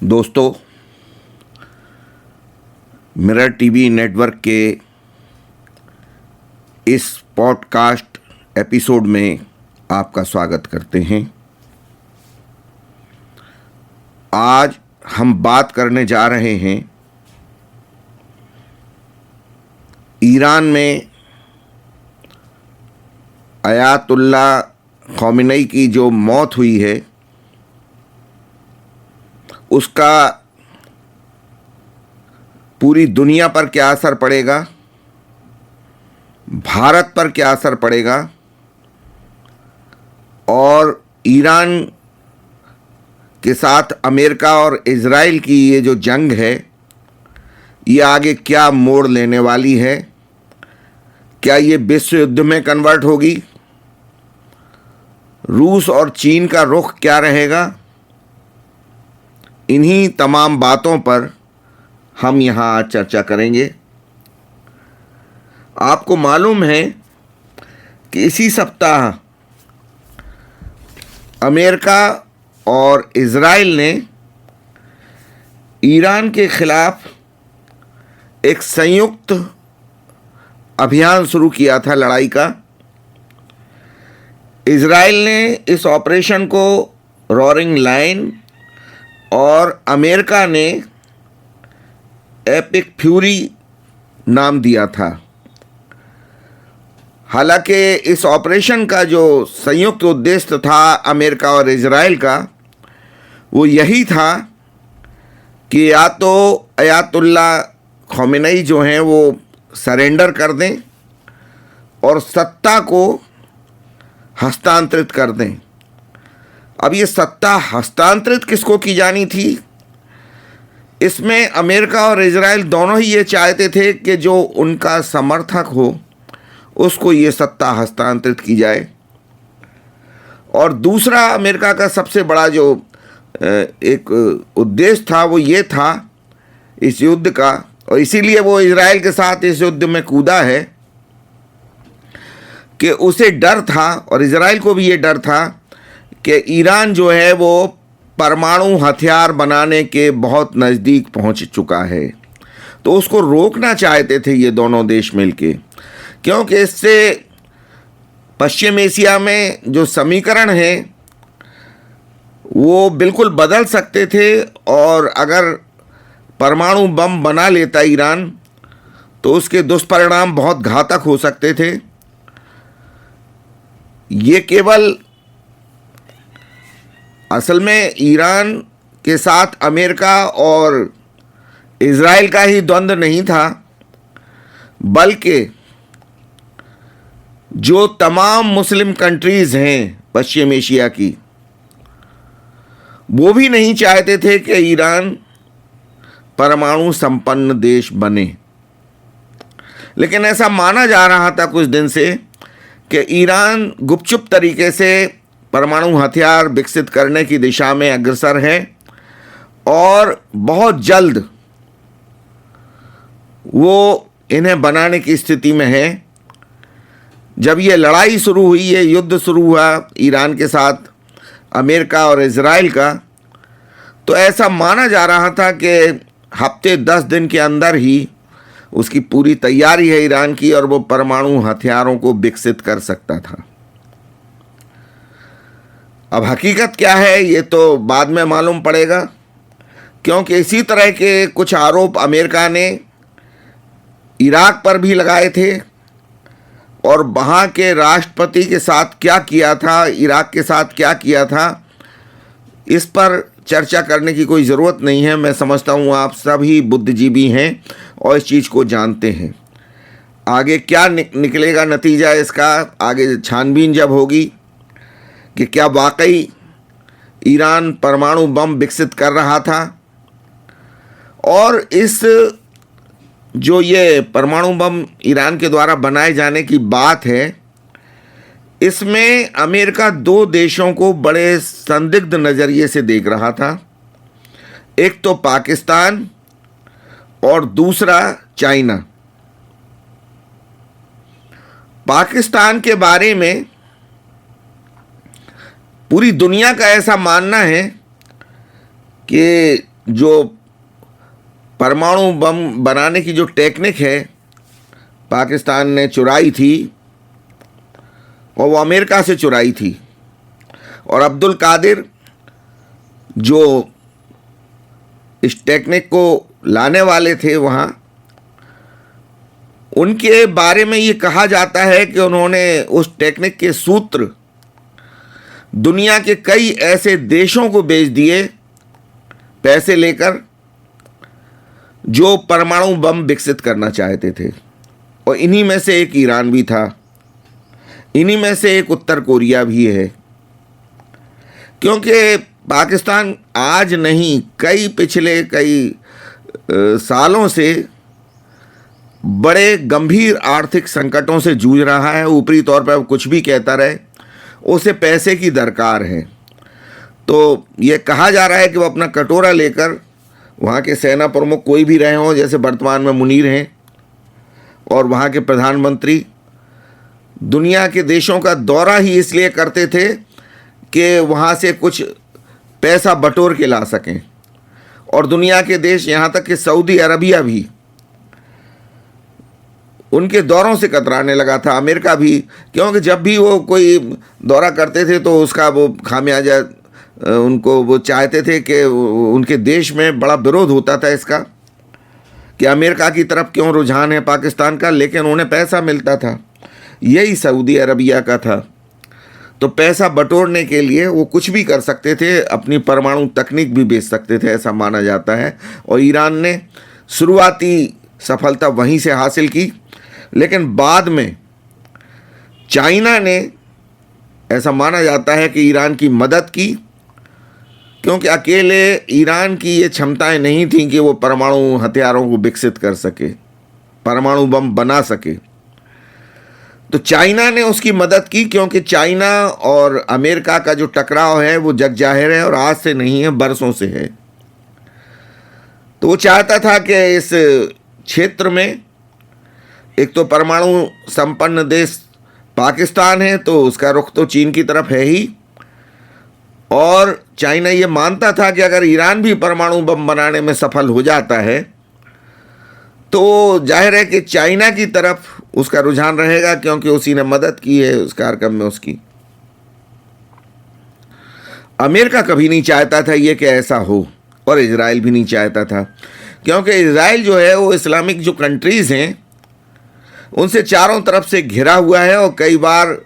दोस्तों, mirror TV network के इस पॉडकास्ट एपिसोड में आपका स्वागत करते हैं। आज हम बात करने जा रहे हैं ईरान में अयातुल्ला ख़ामेनी की जो मौत हुई है उसका पूरी दुनिया पर क्या असर पड़ेगा, भारत पर क्या असर पड़ेगा और ईरान के साथ अमेरिका और इजराइल की ये जो जंग है ये आगे क्या मोड़ लेने वाली है। क्या ये विश्व युद्ध में कन्वर्ट होगी? रूस और चीन का रुख क्या रहेगा? इन्हीं तमाम बातों पर हम यहाँ आज चर्चा करेंगे। आपको मालूम है कि इसी सप्ताह अमेरिका और इजराइल ने ईरान के खिलाफ एक संयुक्त अभियान शुरू किया था लड़ाई का। इजराइल ने इस ऑपरेशन को रॉरिंग लायन और अमेरिका ने एपिक फ्यूरी नाम दिया था। हालांकि इस ऑपरेशन का जो संयुक्त उद्देश्य था अमेरिका और इजराइल का वो यही था कि या तो अयातुल्ला ख़ामेनी जो हैं वो सरेंडर कर दें और सत्ता को हस्तांतरित कर दें। अब ये सत्ता हस्तांतरित किसको की जानी थी? इसमें अमेरिका और इजराइल दोनों ही ये चाहते थे कि जो उनका समर्थक हो उसको ये सत्ता हस्तांतरित की जाए। और दूसरा अमेरिका का सबसे बड़ा जो एक उद्देश्य था वो ये था इस युद्ध का, और इसीलिए वो इजराइल के साथ इस युद्ध में कूदा है कि उसे डर था और इजराइल को भी ये डर था कि ईरान जो है वो परमाणु हथियार बनाने के बहुत नज़दीक पहुंच चुका है। तो उसको रोकना चाहते थे ये दोनों देश मिलके, क्योंकि इससे पश्चिम एशिया में जो समीकरण है वो बिल्कुल बदल सकते थे। और अगर परमाणु बम बना लेता ईरान तो उसके दुष्परिणाम बहुत घातक हो सकते थे। ये केवल असल में ईरान के साथ अमेरिका और इजराइल का ही द्वंद्व नहीं था, बल्कि जो तमाम मुस्लिम कंट्रीज़ हैं पश्चिम एशिया की वो भी नहीं चाहते थे कि ईरान परमाणु संपन्न देश बने। लेकिन ऐसा माना जा रहा था कुछ दिन से कि ईरान गुपचुप तरीके से परमाणु हथियार विकसित करने की दिशा में अग्रसर है और बहुत जल्द वो इन्हें बनाने की स्थिति में है। जब ये लड़ाई शुरू हुई, ये युद्ध शुरू हुआ ईरान के साथ अमेरिका और इजराइल का, तो ऐसा माना जा रहा था कि हफ्ते 10 दिन के अंदर ही उसकी पूरी तैयारी है ईरान की और वो परमाणु हथियारों को विकसित कर सकता था। अब हकीकत क्या है ये तो बाद में मालूम पड़ेगा, क्योंकि इसी तरह के कुछ आरोप अमेरिका ने इराक पर भी लगाए थे और वहाँ के राष्ट्रपति के साथ क्या किया था, इराक के साथ क्या किया था, इस पर चर्चा करने की कोई ज़रूरत नहीं है। मैं समझता हूँ आप सभी बुद्धिजीवी हैं और इस चीज़ को जानते हैं। आगे क्या निकलेगा नतीजा इसका, आगे छानबीन जब होगी कि क्या वाकई ईरान परमाणु बम विकसित कर रहा था। और इस जो ये परमाणु बम ईरान के द्वारा बनाए जाने की बात है, इसमें अमेरिका 2 देशों को बड़े संदिग्ध नज़रिए से देख रहा था। एक तो पाकिस्तान और दूसरा चाइना। पाकिस्तान के बारे में पूरी दुनिया का ऐसा मानना है कि जो परमाणु बम बनाने की जो टेक्निक है पाकिस्तान ने चुराई थी, और वो अमेरिका से चुराई थी। और अब्दुल कादिर जो इस टेक्निक को लाने वाले थे वहाँ, उनके बारे में ये कहा जाता है कि उन्होंने उस टेक्निक के सूत्र दुनिया के कई ऐसे देशों को बेच दिए पैसे लेकर जो परमाणु बम विकसित करना चाहते थे। और इन्हीं में से एक ईरान भी था, इन्हीं में से एक उत्तर कोरिया भी है। क्योंकि पाकिस्तान आज नहीं, पिछले कई सालों से बड़े गंभीर आर्थिक संकटों से जूझ रहा है। ऊपरी तौर पर कुछ भी कहता रहे, उसे पैसे की दरकार है। तो ये कहा जा रहा है कि वो अपना कटोरा लेकर, वहाँ के सेना प्रमुख कोई भी रहे हों, जैसे वर्तमान में मुनीर हैं, और वहाँ के प्रधानमंत्री दुनिया के देशों का दौरा ही इसलिए करते थे कि वहाँ से कुछ पैसा बटोर के ला सकें। और दुनिया के देश, यहाँ तक कि सऊदी अरबिया भी उनके दौरों से कतराने लगा था, अमेरिका भी। क्योंकि जब भी वो कोई दौरा करते थे तो उसका वो खामियाजा उनको वो चाहते थे कि उनके देश में बड़ा विरोध होता था इसका कि अमेरिका की तरफ क्यों रुझान है पाकिस्तान का, लेकिन उन्हें पैसा मिलता था। यही सऊदी अरबिया का था। तो पैसा बटोरने के लिए वो कुछ भी कर सकते थे, अपनी परमाणु तकनीक भी बेच सकते थे, ऐसा माना जाता है। और ईरान ने शुरुआती सफलता वहीं से हासिल की, लेकिन बाद में चाइना ने, ऐसा माना जाता है कि ईरान की मदद की, क्योंकि अकेले ईरान की ये क्षमताएं नहीं थीं कि वो परमाणु हथियारों को विकसित कर सके, परमाणु बम बना सके। तो चाइना ने उसकी मदद की, क्योंकि चाइना और अमेरिका का जो टकराव है वो जग जाहिर है और आज से नहीं है, बरसों से है। तो वो चाहता था कि इस क्षेत्र में एक तो परमाणु संपन्न देश पाकिस्तान है, तो उसका रुख तो चीन की तरफ है ही, और चाइना ये मानता था कि अगर ईरान भी परमाणु बम बनाने में सफल हो जाता है तो जाहिर है कि चाइना की तरफ उसका रुझान रहेगा, क्योंकि उसी ने मदद की है उस कार्यक्रम में उसकी। अमेरिका कभी नहीं चाहता था ये कि ऐसा हो, और इजराइल भी नहीं चाहता था, क्योंकि इजराइल जो है वो इस्लामिक जो कंट्रीज़ हैं उनसे चारों तरफ से घिरा हुआ है, और कई बार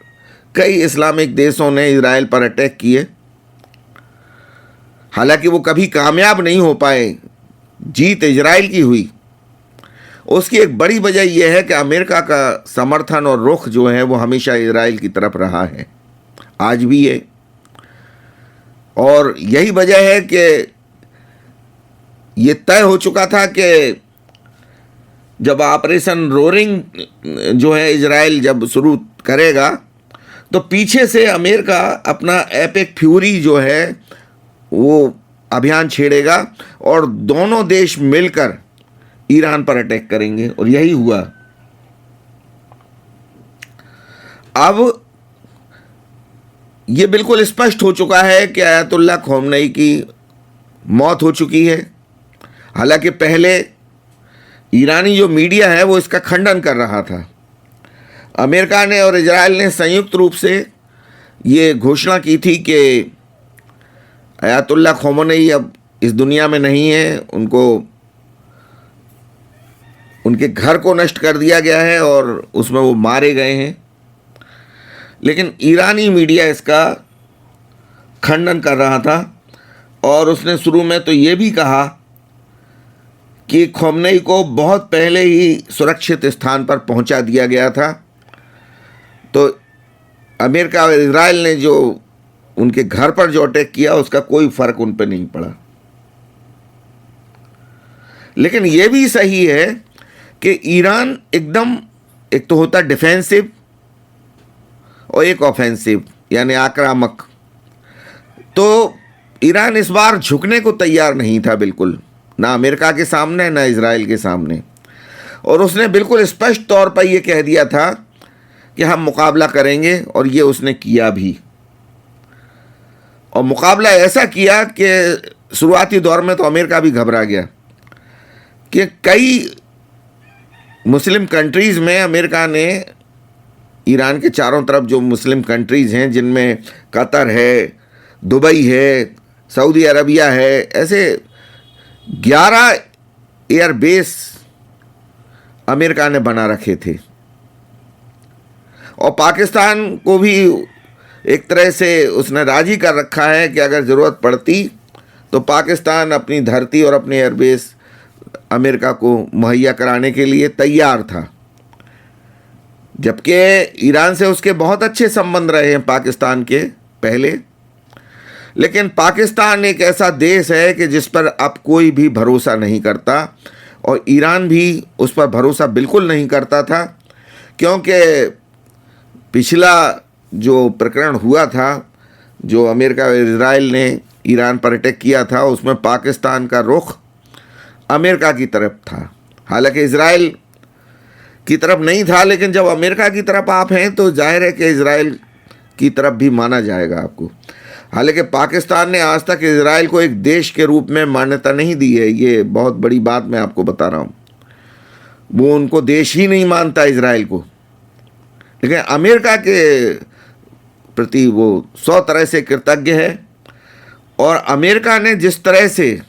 कई इस्लामिक देशों ने इजराइल पर अटैक किए। हालांकि वो कभी कामयाब नहीं हो पाए, जीत इजराइल की हुई। उसकी एक बड़ी वजह यह है कि अमेरिका का समर्थन और रुख जो है वो हमेशा इजराइल की तरफ रहा है, आज भी है। और यही वजह है कि ये तय हो चुका था कि जब ऑपरेशन रोरिंग जो है इजराइल जब शुरू करेगा, तो पीछे से अमेरिका अपना एपिक फ्यूरी जो है वो अभियान छेड़ेगा, और दोनों देश मिलकर ईरान पर अटैक करेंगे। और यही हुआ। अब ये बिल्कुल स्पष्ट हो चुका है कि आयतुल्लाह खोमेनी की मौत हो चुकी है। हालांकि पहले ईरानी जो मीडिया है वो इसका खंडन कर रहा था। अमेरिका ने और इजराइल ने संयुक्त रूप से ये घोषणा की थी कि आयतुल्लाह खोमेनी अब इस दुनिया में नहीं है, उनको उनके घर को नष्ट कर दिया गया है और उसमें वो मारे गए हैं। लेकिन ईरानी मीडिया इसका खंडन कर रहा था, और उसने शुरू में तो ये भी कहा कि खोमेनी को बहुत पहले ही सुरक्षित स्थान पर पहुंचा दिया गया था। तो अमेरिका और इजराइल ने जो उनके घर पर जो अटैक किया उसका कोई फर्क उन पर नहीं पड़ा। लेकिन ये भी सही है कि ईरान एकदम, एक तो होता डिफेंसिव और एक ऑफेंसिव यानी आक्रामक। तो ईरान इस बार झुकने को तैयार नहीं था बिल्कुल, ना अमेरिका के सामने ना इजराइल के सामने। और उसने बिल्कुल स्पष्ट तौर पर यह कह दिया था कि हम मुकाबला करेंगे, और ये उसने किया भी। और मुकाबला ऐसा किया कि शुरुआती दौर में तो अमेरिका भी घबरा गया कि कई मुस्लिम कंट्रीज़ में अमेरिका ने ईरान के चारों तरफ जो मुस्लिम कंट्रीज़ हैं, जिनमें कतर है, दुबई है, सऊदी अरबिया है, ऐसे 11 एयरबेस अमेरिका ने बना रखे थे। और पाकिस्तान को भी एक तरह से उसने राजी कर रखा है कि अगर ज़रूरत पड़ती तो पाकिस्तान अपनी धरती और अपने एयरबेस अमेरिका को मुहैया कराने के लिए तैयार था। जबकि ईरान से उसके बहुत अच्छे संबंध रहे हैं पाकिस्तान के पहले, लेकिन पाकिस्तान एक ऐसा देश है कि जिस पर अब कोई भी भरोसा नहीं करता, और ईरान भी उस पर भरोसा बिल्कुल नहीं करता था, क्योंकि पिछला जो प्रकरण हुआ था, जो अमेरिका और इजराइल ने ईरान पर अटैक किया था, उसमें पाकिस्तान का रुख अमेरिका की तरफ था। हालांकि इजराइल की तरफ नहीं था, लेकिन जब अमेरिका की तरफ आप हैं तो जाहिर है कि इजराइल की तरफ भी माना जाएगा आपको। हालांकि पाकिस्तान ने आज तक इजराइल को एक देश के रूप में मान्यता नहीं दी है, ये बहुत बड़ी बात मैं आपको बता रहा हूँ। वो उनको देश ही नहीं मानता इजराइल को, लेकिन अमेरिका के प्रति वो 100 तरह से कृतज्ञ है। और अमेरिका ने जिस तरह से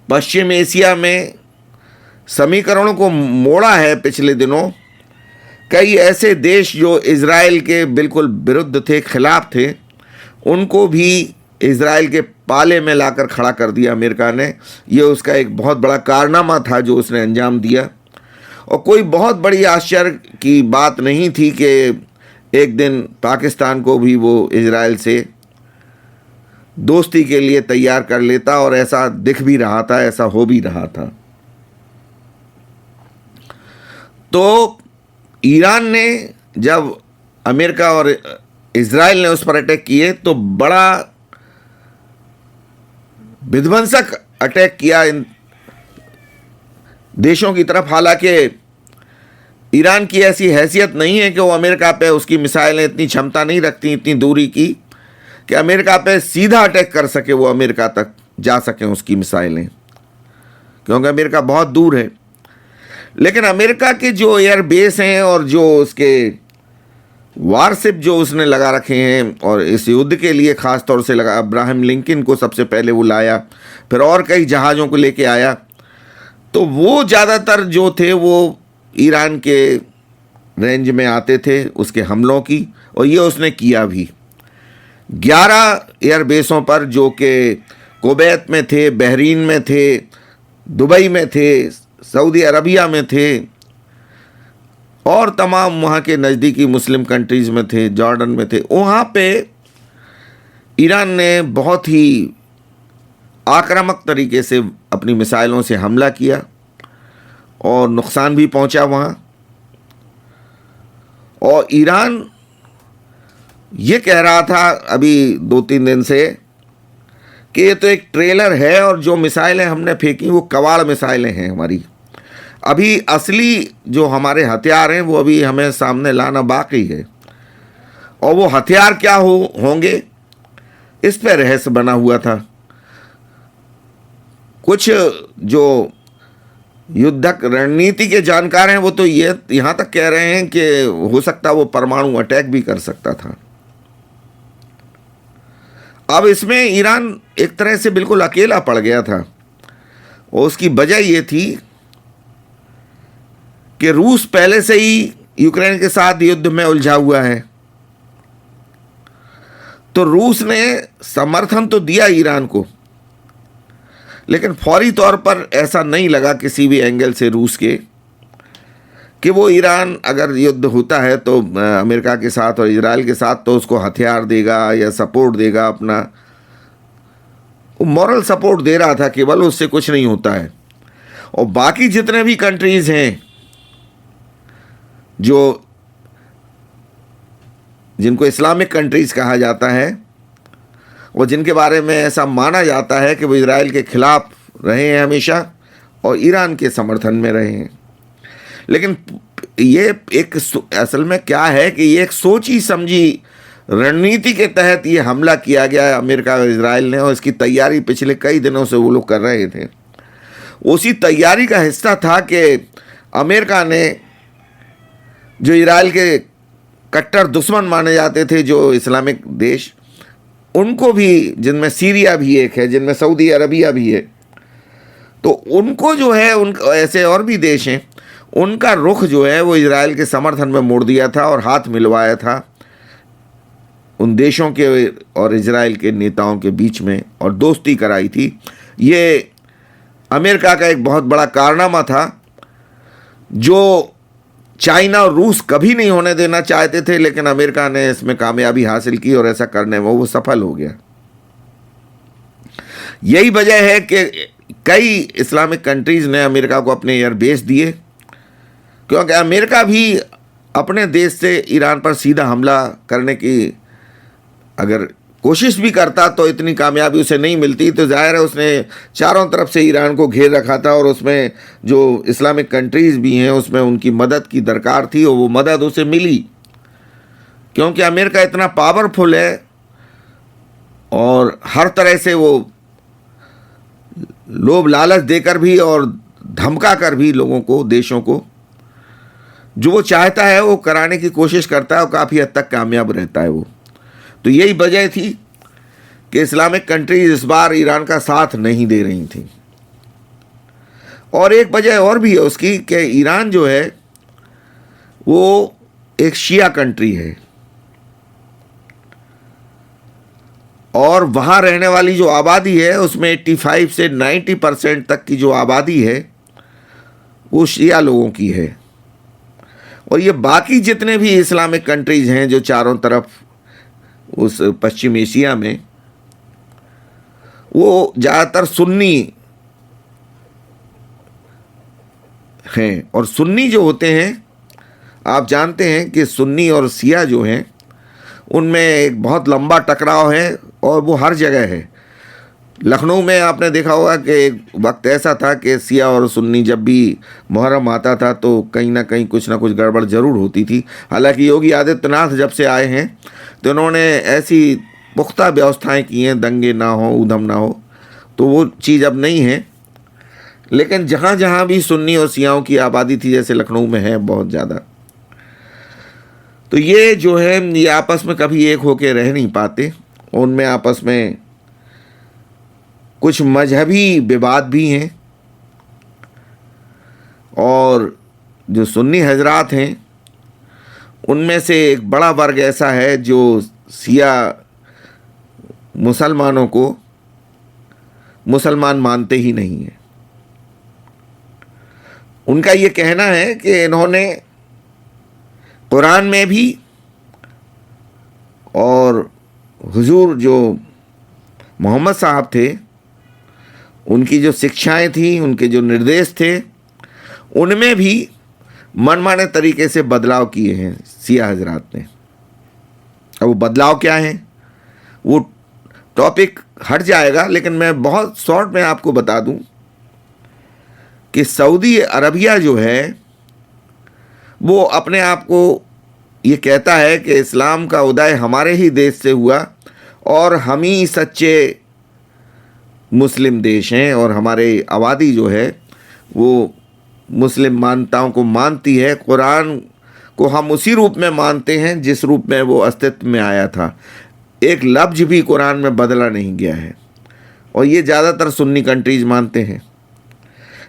पश्चिम एशिया में समीकरणों को मोड़ा है पिछले दिनों, कई ऐसे देश जो इजराइल के बिल्कुल विरुद्ध थे, खिलाफ थे, उनको भी इजराइल के पाले में लाकर खड़ा कर दिया अमेरिका ने। ये उसका एक बहुत बड़ा कारनामा था जो उसने अंजाम दिया, और कोई बहुत बड़ी आश्चर्य की बात नहीं थी कि एक दिन पाकिस्तान को भी वो इजराइल से दोस्ती के लिए तैयार कर लेता, और ऐसा दिख भी रहा था, ऐसा हो भी रहा था। तो ईरान ने जब अमेरिका और इजराइल ने उस पर अटैक किए तो बड़ा विध्वंसक अटैक किया इन देशों की तरफ। हालांकि ईरान की ऐसी हैसियत नहीं है कि वो अमेरिका पे, उसकी मिसाइलें इतनी क्षमता नहीं रखती इतनी दूरी की कि अमेरिका पे सीधा अटैक कर सके, वो अमेरिका तक जा सकें उसकी मिसाइलें, क्योंकि अमेरिका बहुत दूर है। लेकिन अमेरिका के जो एयर बेस हैं और जो उसके वारशिप जो उसने लगा रखे हैं, और इस युद्ध के लिए ख़ास तौर से लगा, अब्राहम लिंकन को सबसे पहले वो लाया, फिर और कई जहाज़ों को लेके आया, तो वो ज़्यादातर जो थे वो ईरान के रेंज में आते थे उसके हमलों की, और ये उसने किया भी। 11 एयरबेसों पर, जो कि कुवैत में थे, बहरीन में थे, दुबई में थे, सऊदी अरबिया में थे, और तमाम वहाँ के नज़दीकी मुस्लिम कंट्रीज़ में थे, जॉर्डन में थे, वहाँ पे ईरान ने बहुत ही आक्रामक तरीके से अपनी मिसाइलों से हमला किया और नुकसान भी पहुँचा वहाँ। और ईरान ये कह रहा था अभी 2-3 दिन से कि ये तो एक ट्रेलर है, और जो मिसाइलें हमने फेंकी वो कवाड़ मिसाइलें हैं हमारी, अभी असली जो हमारे हथियार हैं वो अभी हमें सामने लाना बाकी है। और वो हथियार क्या होंगे, इस पर रहस्य बना हुआ था। कुछ जो युद्धक रणनीति के जानकार हैं वो तो ये यहाँ तक कह रहे हैं कि हो सकता वो परमाणु अटैक भी कर सकता था। अब इसमें ईरान एक तरह से बिल्कुल अकेला पड़ गया था, और उसकी वजह ये थी कि रूस पहले से ही यूक्रेन के साथ युद्ध में उलझा हुआ है। तो रूस ने समर्थन तो दिया ईरान को, लेकिन फौरी तौर पर ऐसा नहीं लगा किसी भी एंगल से रूस के कि वो ईरान अगर युद्ध होता है तो अमेरिका के साथ और इजराइल के साथ तो उसको हथियार देगा या सपोर्ट देगा अपना। वो मॉरल सपोर्ट दे रहा था केवल, उससे कुछ नहीं होता है। और बाकी जितने भी कंट्रीज़ हैं जो जिनको इस्लामिक कंट्रीज़ कहा जाता है, और जिनके बारे में ऐसा माना जाता है कि वो इजराइल के ख़िलाफ़ रहे हैं हमेशा और ईरान के समर्थन में रहे हैं, लेकिन ये एक असल में क्या है कि ये एक सोची समझी रणनीति के तहत ये हमला किया गया है अमेरिका और इजराइल ने, और इसकी तैयारी पिछले कई दिनों से वो लोग कर रहे थे। उसी तैयारी का हिस्सा था कि अमेरिका ने जो इजराइल के कट्टर दुश्मन माने जाते थे, जो इस्लामिक देश, उनको भी, जिनमें सीरिया भी एक है, जिनमें सऊदी अरबिया भी है, तो उनको जो है, उन ऐसे और भी देश हैं, उनका रुख जो है वो इजराइल के समर्थन में मोड़ दिया था और हाथ मिलवाया था उन देशों के और इजराइल के नेताओं के बीच में, और दोस्ती कराई थी। ये अमेरिका का एक बहुत बड़ा कारनामा था जो चाइना और रूस कभी नहीं होने देना चाहते थे, लेकिन अमेरिका ने इसमें कामयाबी हासिल की और ऐसा करने में वो सफल हो गया। यही वजह है कि कई इस्लामिक कंट्रीज ने अमेरिका को अपने एयरबेस दिए, क्योंकि अमेरिका भी अपने देश से ईरान पर सीधा हमला करने की अगर कोशिश भी करता तो इतनी कामयाबी उसे नहीं मिलती। तो जाहिर है उसने चारों तरफ से ईरान को घेर रखा था, और उसमें जो इस्लामिक कंट्रीज़ भी हैं उसमें उनकी मदद की दरकार थी, और वो मदद उसे मिली, क्योंकि अमेरिका इतना पावरफुल है और हर तरह से वो लोभ लालच देकर भी और धमका कर भी लोगों को, देशों को जो वो चाहता है वो कराने की कोशिश करता है, और काफ़ी हद तक कामयाब रहता है वो। तो यही वजह थी कि इस्लामिक कंट्रीज इस बार ईरान का साथ नहीं दे रही थी। और एक वजह और भी है उसकी कि ईरान जो है वो एक शिया कंट्री है, और वहाँ रहने वाली जो आबादी है उसमें 85 से 90% तक की जो आबादी है वो शिया लोगों की है। और ये बाकी जितने भी इस्लामिक कंट्रीज हैं जो चारों तरफ उस पश्चिम एशिया में, वो ज़्यादातर सुन्नी हैं। और सुन्नी जो होते हैं, आप जानते हैं कि सुन्नी और शिया जो हैं उनमें एक बहुत लंबा टकराव है, और वो हर जगह है। लखनऊ में आपने देखा होगा कि एक वक्त ऐसा था कि शिया और सुन्नी जब भी मुहर्रम आता था तो कहीं ना कहीं कुछ ना कुछ गड़बड़ ज़रूर होती थी। हालांकि योगी आदित्यनाथ जब से आए हैं तो उन्होंने ऐसी पुख्ता व्यवस्थाएं की हैं, दंगे ना हो, ऊधम ना हो, तो वो चीज़ अब नहीं है। लेकिन जहाँ जहाँ भी सुन्नी और शियाओं की आबादी थी, जैसे लखनऊ में है बहुत ज़्यादा, तो ये जो है ये आपस में कभी एक होके रह नहीं पाते। उनमें आपस में कुछ मजहबी विवाद भी हैं, और जो सुन्नी हजरात हैं उनमें से एक बड़ा वर्ग ऐसा है जो शिया मुसलमानों को मुसलमान मानते ही नहीं है। उनका ये कहना है कि इन्होंने कुरान में भी और हुजूर जो मोहम्मद साहब थे उनकी जो शिक्षाएं थी, उनके जो निर्देश थे, उनमें भी मनमाने तरीके से बदलाव किए हैं शिया हजरात ने। अब वो बदलाव क्या है वो टॉपिक हट जाएगा, लेकिन मैं बहुत शॉर्ट में आपको बता दूं कि सऊदी अरबिया जो है वो अपने आप को ये कहता है कि इस्लाम का उदय हमारे ही देश से हुआ और हम ही सच्चे मुस्लिम देश हैं, और हमारे आबादी जो है वो मुस्लिम मान्यताओं को मानती है। कुरान को हम उसी रूप में मानते हैं जिस रूप में वो अस्तित्व में आया था। एक लफ्ज़ भी कुरान में बदला नहीं गया है, और ये ज़्यादातर सुन्नी कंट्रीज मानते हैं।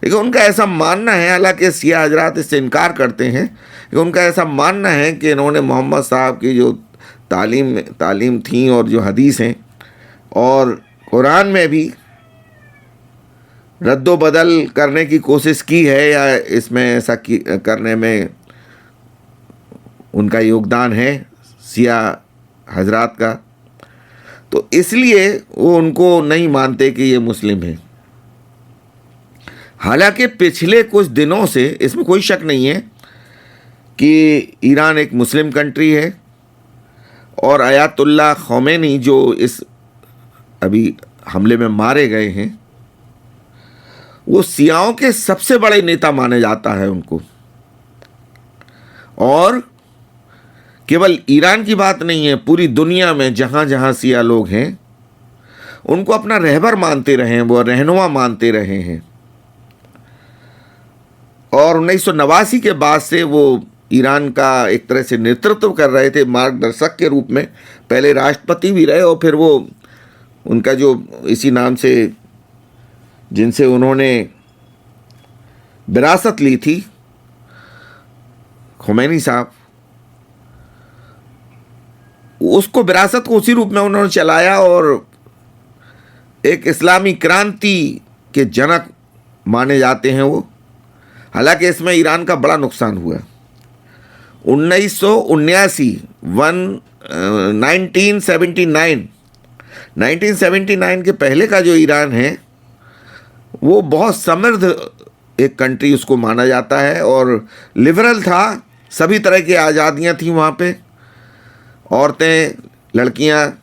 लेकिन उनका ऐसा मानना है, हालांकि शिया हजरात इससे इनकार करते हैं, कि उनका ऐसा मानना है कि इन्होंने मोहम्मद साहब की जो तालीम थी और जो हदीस हैं और कुरान में भी रद्दो बदल करने की कोशिश की है, या इसमें ऐसा करने में उनका योगदान है शिया हजरात का, तो इसलिए वो उनको नहीं मानते कि ये मुस्लिम है। हालांकि पिछले कुछ दिनों से इसमें कोई शक नहीं है कि ईरान एक मुस्लिम कंट्री है, और आयतुल्लाह ख़ोमेनी जो इस अभी हमले में मारे गए हैं वो शियाओं के सबसे बड़े नेता माने जाता है उनको, और केवल ईरान की बात नहीं है, पूरी दुनिया में जहाँ जहाँ शिया लोग हैं उनको अपना रहबर मानते रहे हैं, वो रहनुमा मानते रहे हैं। और 1989 के बाद से वो ईरान का एक तरह से नेतृत्व कर रहे थे मार्गदर्शक के रूप में। पहले राष्ट्रपति भी रहे और फिर वो उनका जो इसी नाम से जिनसे उन्होंने विरासत ली थी, खुमैनी साहब, उसको विरासत को उसी रूप में उन्होंने चलाया और एक इस्लामी क्रांति के जनक माने जाते हैं वो। हालांकि इसमें ईरान का बड़ा नुकसान हुआ। 1979 के पहले का जो ईरान है वो बहुत समृद्ध एक कंट्री उसको माना जाता है और लिबरल था, सभी तरह की आज़ादियाँ थी वहाँ पे। औरतें, लड़कियाँ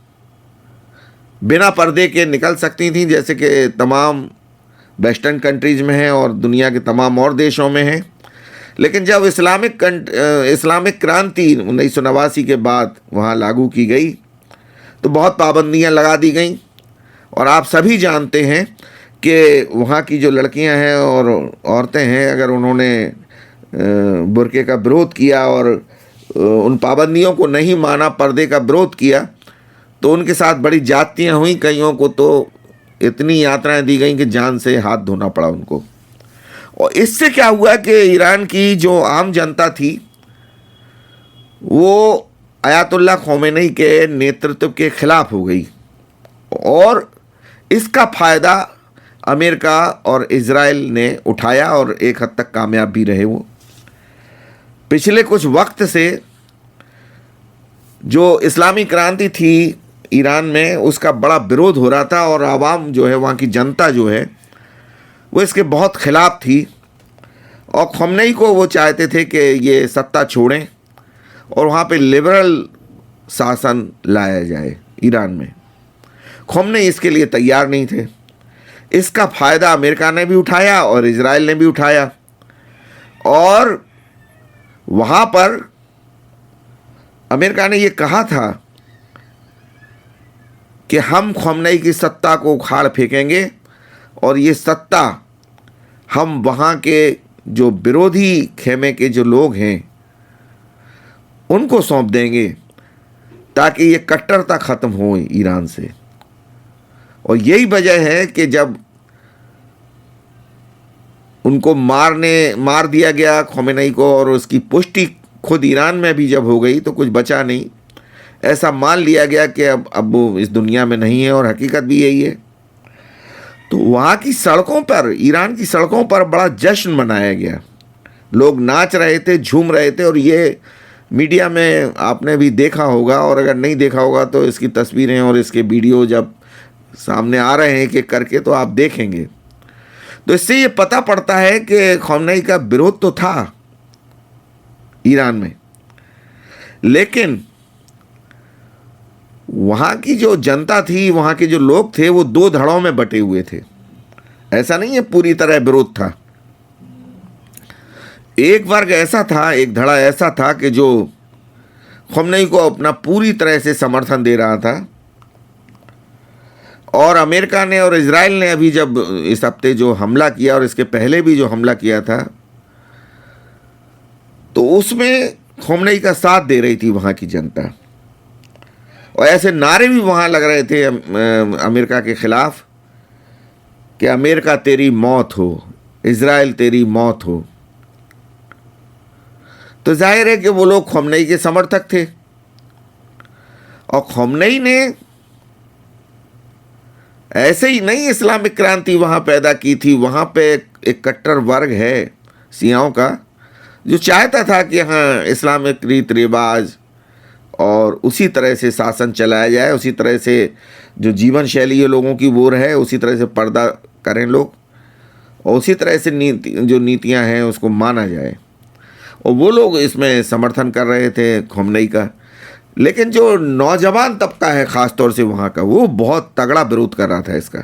बिना पर्दे के निकल सकती थीं, जैसे कि तमाम वेस्टर्न कंट्रीज़ में है और दुनिया के तमाम और देशों में है। लेकिन जब इस्लामिक क्रांति 1989 के बाद वहाँ लागू की गई तो बहुत पाबंदियाँ लगा दी गईं। और आप सभी जानते हैं कि वहाँ की जो लड़कियाँ हैं और औरतें हैं, अगर उन्होंने बुर्के का विरोध किया और उन पाबंदियों को नहीं माना, पर्दे का विरोध किया, तो उनके साथ बड़ी जातियाँ हुई। कईयों को तो इतनी यात्राएं दी गई कि जान से हाथ धोना पड़ा उनको। और इससे क्या हुआ कि ईरान की जो आम जनता थी वो अयातुल्लाह खोमेनी के नेतृत्व के खिलाफ हो गई और इसका फ़ायदा अमेरिका और इजराइल ने उठाया और एक हद तक कामयाब भी रहे वो। पिछले कुछ वक्त से जो इस्लामी क्रांति थी ईरान में, उसका बड़ा विरोध हो रहा था और आवाम जो है, वहाँ की जनता जो है, वो इसके बहुत खिलाफ थी। और खोमेनी को वो चाहते थे कि ये सत्ता छोड़ें और वहाँ पे लिबरल शासन लाया जाए ईरान में। खोमेनी इसके लिए तैयार नहीं थे। इसका फ़ायदा अमेरिका ने भी उठाया और इजराइल ने भी उठाया और वहाँ पर अमेरिका ने ये कहा था कि हम खोमेनी की सत्ता को उखाड़ फेंकेंगे और ये सत्ता हम वहाँ के जो विरोधी खेमे के जो लोग हैं उनको सौंप देंगे ताकि ये कट्टरता ख़त्म हो ईरान से। और यही वजह है कि जब उनको मार दिया गया खोमेनी को और उसकी पुष्टि खुद ईरान में भी जब हो गई तो कुछ बचा नहीं। ऐसा मान लिया गया कि अब वो इस दुनिया में नहीं है और हकीकत भी यही है। तो वहाँ की सड़कों पर, ईरान की सड़कों पर बड़ा जश्न मनाया गया। लोग नाच रहे थे, झूम रहे थे और ये मीडिया में आपने भी देखा होगा और अगर नहीं देखा होगा तो इसकी तस्वीरें और इसके वीडियो जब सामने आ रहे हैं एक करके तो आप देखेंगे। तो इससे ये पता पड़ता है कि खोमेनी का विरोध तो था ईरान में, लेकिन वहाँ की जो जनता थी, वहाँ के जो लोग थे, वो दो धड़ों में बटे हुए थे। ऐसा नहीं है पूरी तरह विरोध था। एक वर्ग ऐसा था, एक धड़ा ऐसा था कि जो खोमेनी को अपना पूरी तरह से समर्थन दे रहा था। और अमेरिका ने और इजराइल ने अभी जब इस हफ्ते जो हमला किया और इसके पहले भी जो हमला किया था, तो उसमें खोमेनी का साथ दे रही थी वहाँ की जनता। और ऐसे नारे भी वहाँ लग रहे थे अमेरिका के ख़िलाफ़ कि अमेरिका तेरी मौत हो, इजराइल तेरी मौत हो। तो जाहिर है कि वो लोग खोमेनी के समर्थक थे और खोमेनी ने ऐसे ही नहीं इस्लामिक क्रांति वहाँ पैदा की थी। वहाँ पे एक कट्टर वर्ग है शियाओं का जो चाहता था कि हाँ इस्लामिक रीत रिवाज और उसी तरह से शासन चलाया जाए, उसी तरह से जो जीवन शैली है लोगों की वो रहे, उसी तरह से पर्दा करें लोग और उसी तरह से नीतियाँ हैं उसको माना जाए। और वो लोग इसमें समर्थन कर रहे थे खोमेनी का। लेकिन जो नौजवान तबका है ख़ास तौर से वहाँ का, वो बहुत तगड़ा विरोध कर रहा था इसका,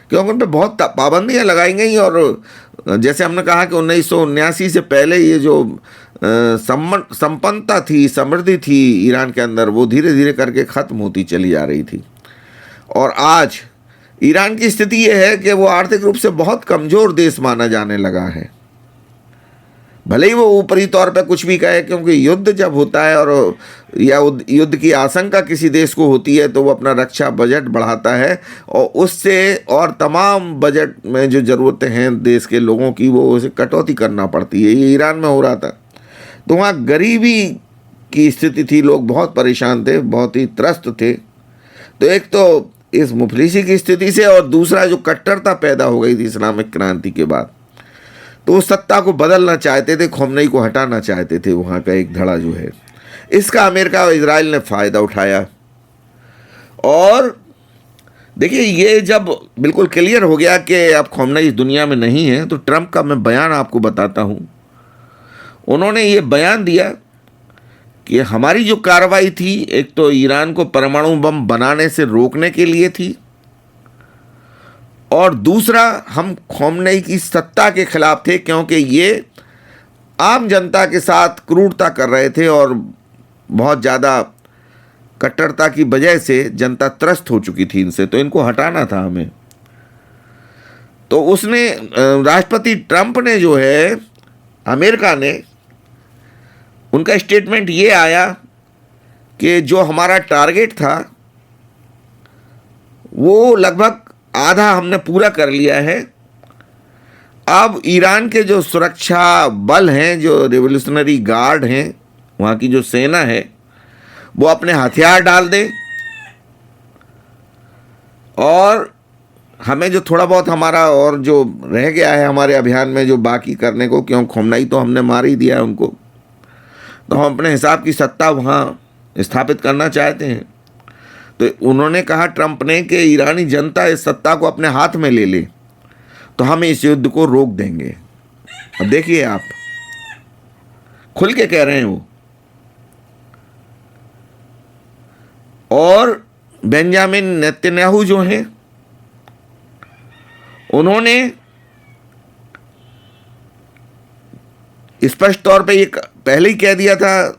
क्योंकि उन पर बहुत पाबंदियाँ लगाई गई। और जैसे हमने कहा कि 1979 से पहले ये जो संपन्नता थी, समृद्धि थी ईरान के अंदर, वो धीरे धीरे करके ख़त्म होती चली जा रही थी। और आज ईरान की स्थिति ये है कि वो आर्थिक रूप से बहुत कमज़ोर देश माना जाने लगा है। भले ही वो ऊपरी तौर पे कुछ भी कहे, क्योंकि युद्ध जब होता है और या युद्ध की आशंका किसी देश को होती है तो वो अपना रक्षा बजट बढ़ाता है और उससे और तमाम बजट में जो ज़रूरतें हैं देश के लोगों की वो उसे कटौती करना पड़ती है। ये ईरान में हो रहा था। तो वहाँ गरीबी की स्थिति थी, लोग बहुत परेशान थे, बहुत ही त्रस्त थे। तो एक तो इस मुफलिसी की स्थिति से, और दूसरा जो कट्टरता पैदा हो गई थी इस्लामिक क्रांति के बाद, तो वो सत्ता को बदलना चाहते थे, खोमनई को हटाना चाहते थे। वहाँ का एक धड़ा जो है, इसका अमेरिका और इजराइल ने फ़ायदा उठाया। और देखिए, ये जब बिल्कुल क्लियर हो गया कि अब खोमनई इस दुनिया में नहीं है, तो ट्रंप का मैं बयान आपको बताता हूँ। उन्होंने ये बयान दिया कि हमारी जो कार्रवाई थी, एक तो ईरान को परमाणु बम बनाने से रोकने के लिए थी, और दूसरा हम खोमनई की सत्ता के खिलाफ थे, क्योंकि ये आम जनता के साथ क्रूरता कर रहे थे और बहुत ज़्यादा कट्टरता की वजह से जनता त्रस्त हो चुकी थी इनसे, तो इनको हटाना था हमें। तो उसने राष्ट्रपति ट्रंप ने जो है, अमेरिका ने, उनका स्टेटमेंट ये आया कि जो हमारा टारगेट था वो लगभग आधा हमने पूरा कर लिया है। अब ईरान के जो सुरक्षा बल हैं, जो रेवोल्यूशनरी गार्ड हैं, वहाँ की जो सेना है, वो अपने हथियार डाल दें और हमें जो थोड़ा बहुत हमारा और जो रह गया है हमारे अभियान में जो बाकी करने को, क्यों खोमनई तो हमने मार ही दिया है उनको, तो हम अपने हिसाब की सत्ता वहाँ स्थापित करना चाहते हैं। तो उन्होंने कहा, ट्रंप ने, कि ईरानी जनता इस सत्ता को अपने हाथ में ले ले तो हम इस युद्ध को रोक देंगे। अब देखिए, आप खुल के कह रहे हैं वो। और बेंजामिन नेतन्याहू जो हैं, उन्होंने स्पष्ट तौर पे ये पहले ही कह दिया था।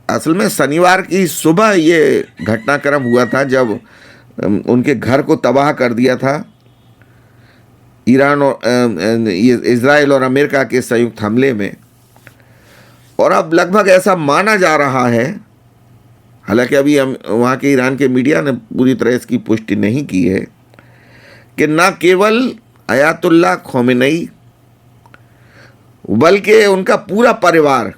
असल में शनिवार की सुबह ये घटनाक्रम हुआ था जब उनके घर को तबाह कर दिया था ईरान और इजराइल और अमेरिका के संयुक्त हमले में। और अब लगभग ऐसा माना जा रहा है, हालांकि अभी वहाँ के ईरान के मीडिया ने पूरी तरह इसकी पुष्टि नहीं की है, कि न केवल अयातुल्ला खोमेनी बल्कि उनका पूरा परिवार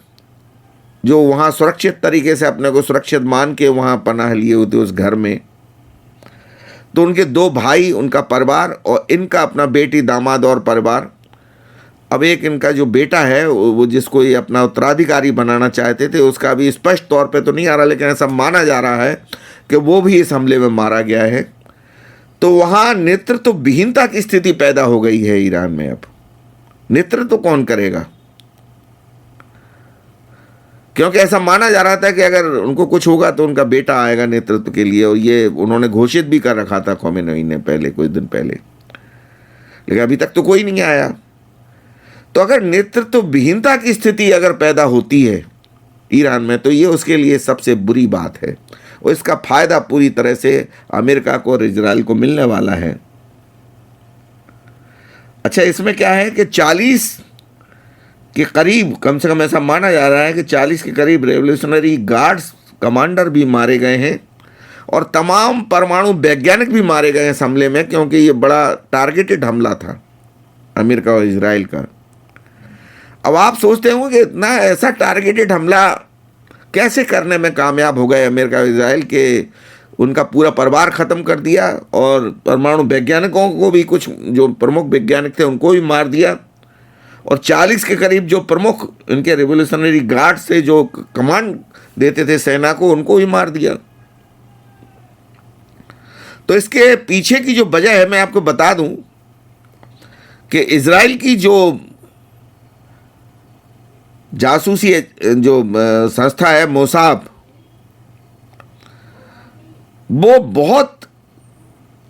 जो वहाँ सुरक्षित तरीके से अपने को सुरक्षित मान के वहाँ पनाह लिए होते उस घर में, तो उनके 2 भाई, उनका परिवार और इनका अपना बेटी, दामाद और परिवार। अब एक इनका जो बेटा है वो जिसको ये अपना उत्तराधिकारी बनाना चाहते थे, उसका अभी स्पष्ट तौर पे तो नहीं आ रहा, लेकिन ऐसा माना जा रहा है कि वो भी इस हमले में मारा गया है। तो वहाँ नेतृत्व विहीनता की स्थिति पैदा हो गई है ईरान में। अब नेतृत्व कौन करेगा? क्योंकि ऐसा माना जा रहा था कि अगर उनको कुछ होगा तो उनका बेटा आएगा नेतृत्व के लिए, और ये उन्होंने घोषित भी कर रखा था खोमेनी ने पहले, कुछ दिन पहले, लेकिन अभी तक तो कोई नहीं आया। तो अगर नेतृत्व विहीनता की स्थिति अगर पैदा होती है ईरान में, तो ये उसके लिए सबसे बुरी बात है, और इसका फायदा पूरी तरह से अमेरिका को और इजराइल को मिलने वाला है। अच्छा, इसमें क्या है कि 40 के करीब, कम से कम ऐसा माना जा रहा है कि 40 के करीब रेवोल्यूशनरी गार्ड्स कमांडर भी मारे गए हैं, और तमाम परमाणु वैज्ञानिक भी मारे गए हैं इस हमले में, क्योंकि ये बड़ा टारगेटेड हमला था अमेरिका और इजराइल का। अब आप सोचते होंगे कि इतना ऐसा टारगेटेड हमला कैसे करने में कामयाब हो गए अमेरिका और इजराइल के उनका पूरा परिवार ख़त्म कर दिया, और परमाणु वैज्ञानिकों को भी, कुछ जो प्रमुख वैज्ञानिक थे उनको भी मार दिया, और 40 के करीब जो प्रमुख इनके रिवोल्यूशनरी गार्ड से जो कमांड देते थे सेना को, उनको भी मार दिया। तो इसके पीछे की जो वजह है मैं आपको बता दूं कि इजराइल की जो जासूसी जो संस्था है मोसाद, वो बहुत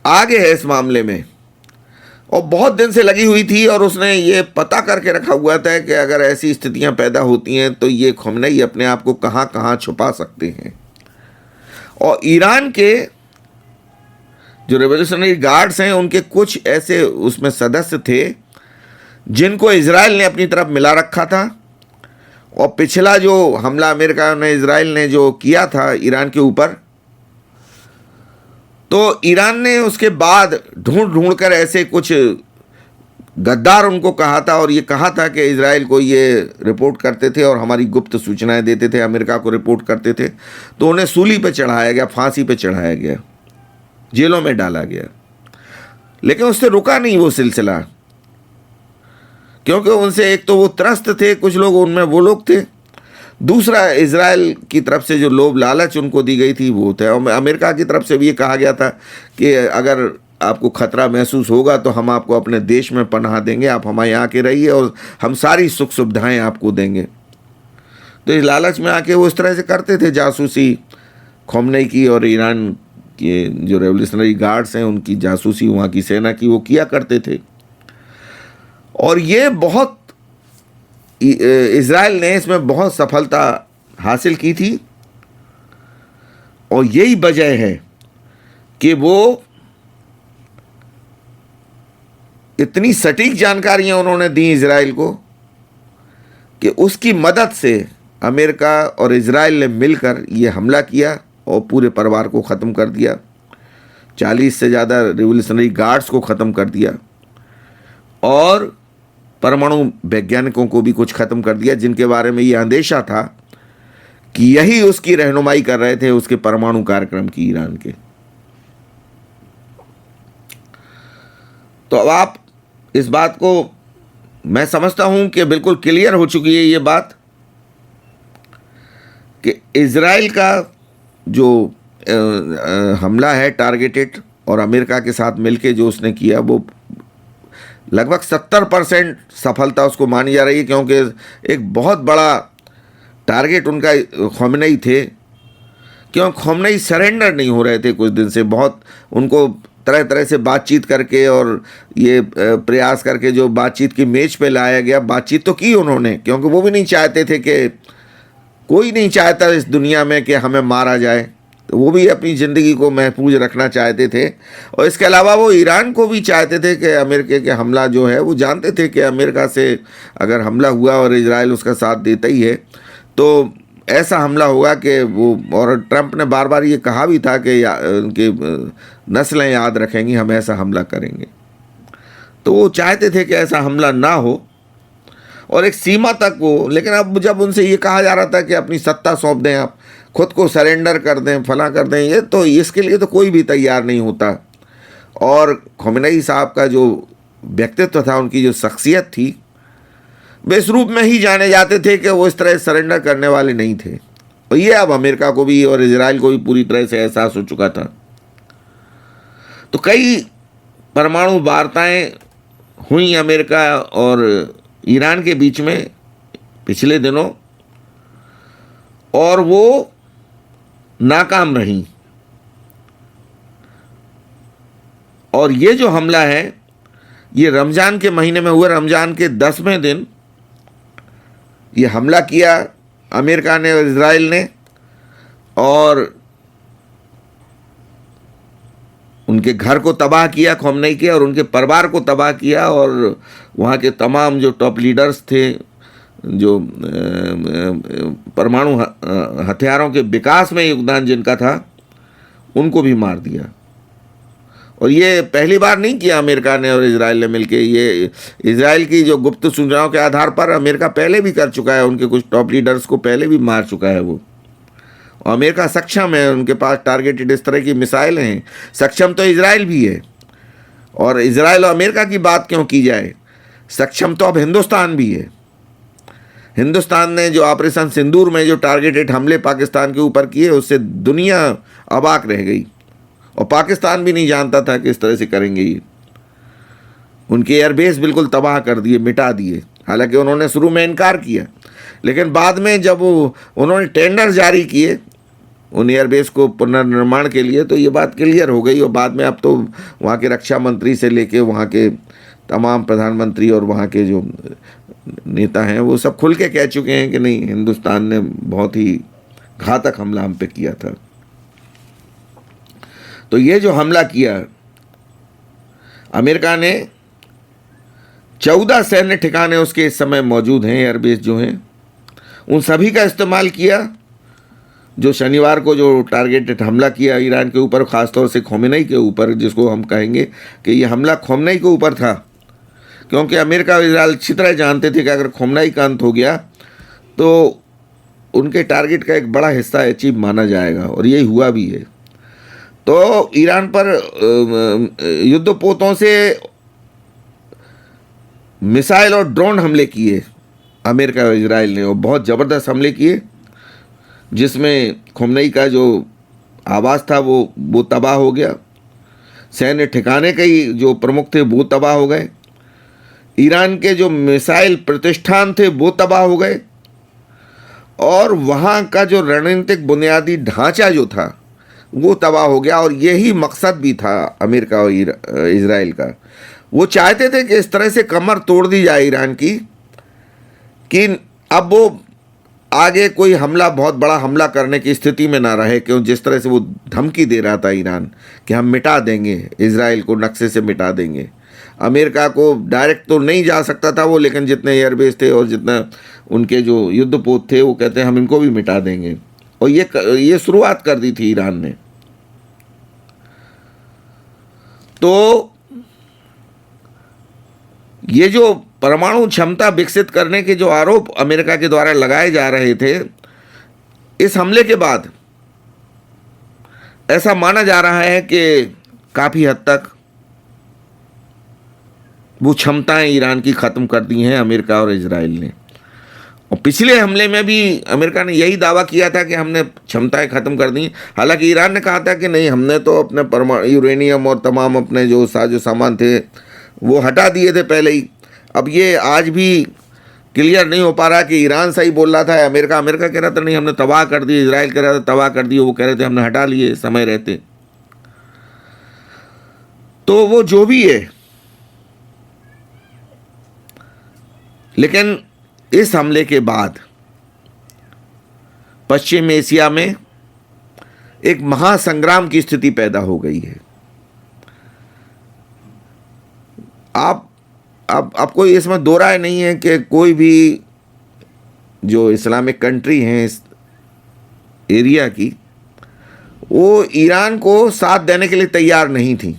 आगे है इस मामले में, और बहुत दिन से लगी हुई थी, और उसने ये पता करके रखा हुआ था कि अगर ऐसी स्थितियां पैदा होती हैं तो ये ख़ामेनी अपने आप को कहाँ कहाँ छुपा सकते हैं। और ईरान के जो रेवोल्यूशनरी गार्ड्स हैं उनके कुछ ऐसे उसमें सदस्य थे जिनको इजराइल ने अपनी तरफ मिला रखा था। और पिछला जो हमला अमेरिका ने इजराइल ने जो किया था ईरान के ऊपर, तो ईरान ने उसके बाद ढूंढ कर ऐसे कुछ गद्दार उनको कहा था, और ये कहा था कि इजराइल को ये रिपोर्ट करते थे और हमारी गुप्त सूचनाएं देते थे, अमेरिका को रिपोर्ट करते थे, तो उन्हें सूली पे चढ़ाया गया, फांसी पे चढ़ाया गया, जेलों में डाला गया। लेकिन उससे रुका नहीं वो सिलसिला, क्योंकि उनसे एक तो वो त्रस्त थे कुछ लोग, उनमें वो लोग थे, दूसरा इजराइल की तरफ से जो लोभ लालच उनको दी गई थी वो थे। और अमेरिका की तरफ से भी ये कहा गया था कि अगर आपको खतरा महसूस होगा तो हम आपको अपने देश में पनाह देंगे, आप हमारे यहाँ के रहिए और हम सारी सुख सुविधाएं आपको देंगे। तो इस लालच में आके वो इस तरह से करते थे जासूसी, ख़ामेनी की और ईरान के जो रेवोल्यूशनरी गार्ड्स हैं उनकी जासूसी, वहाँ की सेना की, वो किया करते थे। और ये बहुत इजराइल ने इसमें बहुत सफलता हासिल की थी, और यही वजह है कि वो इतनी सटीक जानकारियां उन्होंने दी इजराइल को कि उसकी मदद से अमेरिका और इजराइल ने मिलकर ये हमला किया और पूरे परिवार को ख़त्म कर दिया, 40 से ज़्यादा रिवोल्यूशनरी गार्ड्स को ख़त्म कर दिया, और परमाणु वैज्ञानिकों को भी कुछ ख़त्म कर दिया जिनके बारे में ये अंदेशा था कि यही उसकी रहनुमाई कर रहे थे उसके परमाणु कार्यक्रम की, ईरान के। तो अब आप इस बात को, मैं समझता हूं कि बिल्कुल क्लियर हो चुकी है ये बात कि इजराइल का जो हमला है टारगेटेड, और अमेरिका के साथ मिलके जो उसने किया, वो लगभग 70% सफलता उसको मानी जा रही है, क्योंकि एक बहुत बड़ा टारगेट उनका ख़ामेनी थे। क्यों ख़ामेनी सरेंडर नहीं हो रहे थे कुछ दिन से, बहुत उनको तरह तरह से बातचीत करके और ये प्रयास करके जो बातचीत की मेज पे लाया गया, बातचीत तो की उन्होंने, क्योंकि वो भी नहीं चाहते थे कि, कोई नहीं चाहता इस दुनिया में कि हमें मारा जाए, तो वो भी अपनी ज़िंदगी को महफूज रखना चाहते थे। और इसके अलावा वो ईरान को भी चाहते थे कि अमेरिका के हमला जो है, वो जानते थे कि अमेरिका से अगर हमला हुआ और इजराइल उसका साथ देता ही है तो ऐसा हमला होगा कि वो, और ट्रंप ने बार बार ये कहा भी था कि उनकी नस्लें याद रखेंगी, हम ऐसा हमला करेंगे। तो वो चाहते थे कि ऐसा हमला ना हो, और एक सीमा तक वो, लेकिन अब जब उनसे ये कहा जा रहा था कि अपनी सत्ता सौंप दें, आप खुद को सरेंडर कर दें, फला कर दें, ये तो इसके लिए तो कोई भी तैयार नहीं होता। और ख़ामेनी साहब का जो व्यक्तित्व था, उनकी जो शख्सियत थी, वे इस रूप में ही जाने जाते थे कि वो इस तरह सरेंडर करने वाले नहीं थे। और ये अब अमेरिका को भी और इजराइल को भी पूरी तरह से एहसास हो चुका था। तो कई परमाणु वार्ताएं हुई अमेरिका और ईरान के बीच में पिछले दिनों, और वो नाकाम रही। और ये जो हमला है, ये रमज़ान के महीने में हुआ, रमज़ान के 10वें दिन ये हमला किया अमेरिका ने और इजराइल ने, और उनके घर को तबाह किया ख़ामेनी के, और उनके परिवार को तबाह किया, और वहाँ के तमाम जो टॉप लीडर्स थे, जो परमाणु हथियारों के विकास में योगदान जिनका था, उनको भी मार दिया। और ये पहली बार नहीं किया अमेरिका ने और इजराइल ने मिलके, ये इजराइल की जो गुप्त सूचनाओं के आधार पर अमेरिका पहले भी कर चुका है, उनके कुछ टॉप लीडर्स को पहले भी मार चुका है वो। और अमेरिका सक्षम है, उनके पास टारगेटेड इस तरह की मिसाइलें हैं, सक्षम तो इजराइल भी है। और इजराइल और अमेरिका की बात क्यों की जाए, सक्षम तो अब हिंदुस्तान भी है। हिंदुस्तान ने जो ऑपरेशन सिंदूर में जो टारगेटेड हमले पाकिस्तान के ऊपर किए, उससे दुनिया अबाक रह गई, और पाकिस्तान भी नहीं जानता था कि इस तरह से करेंगे ये। उनके एयरबेस बिल्कुल तबाह कर दिए, मिटा दिए। हालांकि उन्होंने शुरू में इनकार किया, लेकिन बाद में जब उन्होंने टेंडर जारी किए उन एयरबेस को पुनर्निर्माण के लिए, तो ये बात क्लियर हो गई। और बाद में अब तो वहाँ के रक्षा मंत्री से लेके वहाँ के तमाम प्रधानमंत्री और वहाँ के जो नेता हैं वो सब खुल के कह चुके हैं कि नहीं, हिंदुस्तान ने बहुत ही घातक हमला हम पे किया था। तो ये जो हमला किया अमेरिका ने, 14 सैन्य ठिकाने उसके इस समय मौजूद हैं, एयरबेस जो हैं, उन सभी का इस्तेमाल किया। जो शनिवार को जो टारगेटेड हमला किया ईरान के ऊपर, ख़ासतौर से खोमेनी के ऊपर, जिसको हम कहेंगे कि ये हमला खोमेनी के ऊपर था, क्योंकि अमेरिका और इजराइल अच्छी तरह जानते थे कि अगर खोमेनी का अंत हो गया तो उनके टारगेट का एक बड़ा हिस्सा अचीव माना जाएगा, और यही हुआ भी है। तो ईरान पर युद्धपोतों से मिसाइल और ड्रोन हमले किए अमेरिका और इजराइल ने, और बहुत ज़बरदस्त हमले किए, जिसमें खोमेनी का जो आवास था वो तबाह हो गया। सैन्य ठिकाने कई जो प्रमुख थे वो तबाह हो गए। ईरान के जो मिसाइल प्रतिष्ठान थे वो तबाह हो गए, और वहाँ का जो रणनीतिक बुनियादी ढांचा जो था वो तबाह हो गया। और यही मकसद भी था अमेरिका और इजराइल का। वो चाहते थे कि इस तरह से कमर तोड़ दी जाए ईरान की, कि अब वो आगे कोई हमला, बहुत बड़ा हमला करने की स्थिति में ना रहे। क्यों, जिस तरह से वो धमकी दे रहा था ईरान कि हम मिटा देंगे इजराइल को, नक्शे से मिटा देंगे। अमेरिका को डायरेक्ट तो नहीं जा सकता था वो, लेकिन जितने एयरबेस थे और जितना उनके जो युद्धपोत थे वो कहते हैं हम इनको भी मिटा देंगे। और ये शुरुआत कर दी थी ईरान ने। तो ये जो परमाणु क्षमता विकसित करने के जो आरोप अमेरिका के द्वारा लगाए जा रहे थे, इस हमले के बाद ऐसा माना जा रहा है कि काफ़ी हद तक वो क्षमताएं ईरान की ख़त्म कर दी हैं अमेरिका और इजराइल ने। और पिछले हमले में भी अमेरिका ने यही दावा किया था कि हमने क्षमताएं ख़त्म कर दी। हालांकि ईरान ने कहा था कि नहीं, हमने तो अपने परमाणु यूरेनियम और तमाम अपने जो साजो सामान थे वो हटा दिए थे पहले ही। अब ये आज भी क्लियर नहीं हो पा रहा कि ईरान सही बोल रहा था, अमेरिका कह रहा था नहीं हमने तबाह कर दिए, इजराइल कह रहा था तबाह कर दिए, वो कह रहे थे हमने हटा लिए समय रहते। तो वो जो भी है, लेकिन इस हमले के बाद पश्चिम एशिया में एक महासंग्राम की स्थिति पैदा हो गई है। अब कोई इसमें दो राय नहीं है कि कोई भी जो इस्लामिक कंट्री हैं इस एरिया की, वो ईरान को साथ देने के लिए तैयार नहीं थी,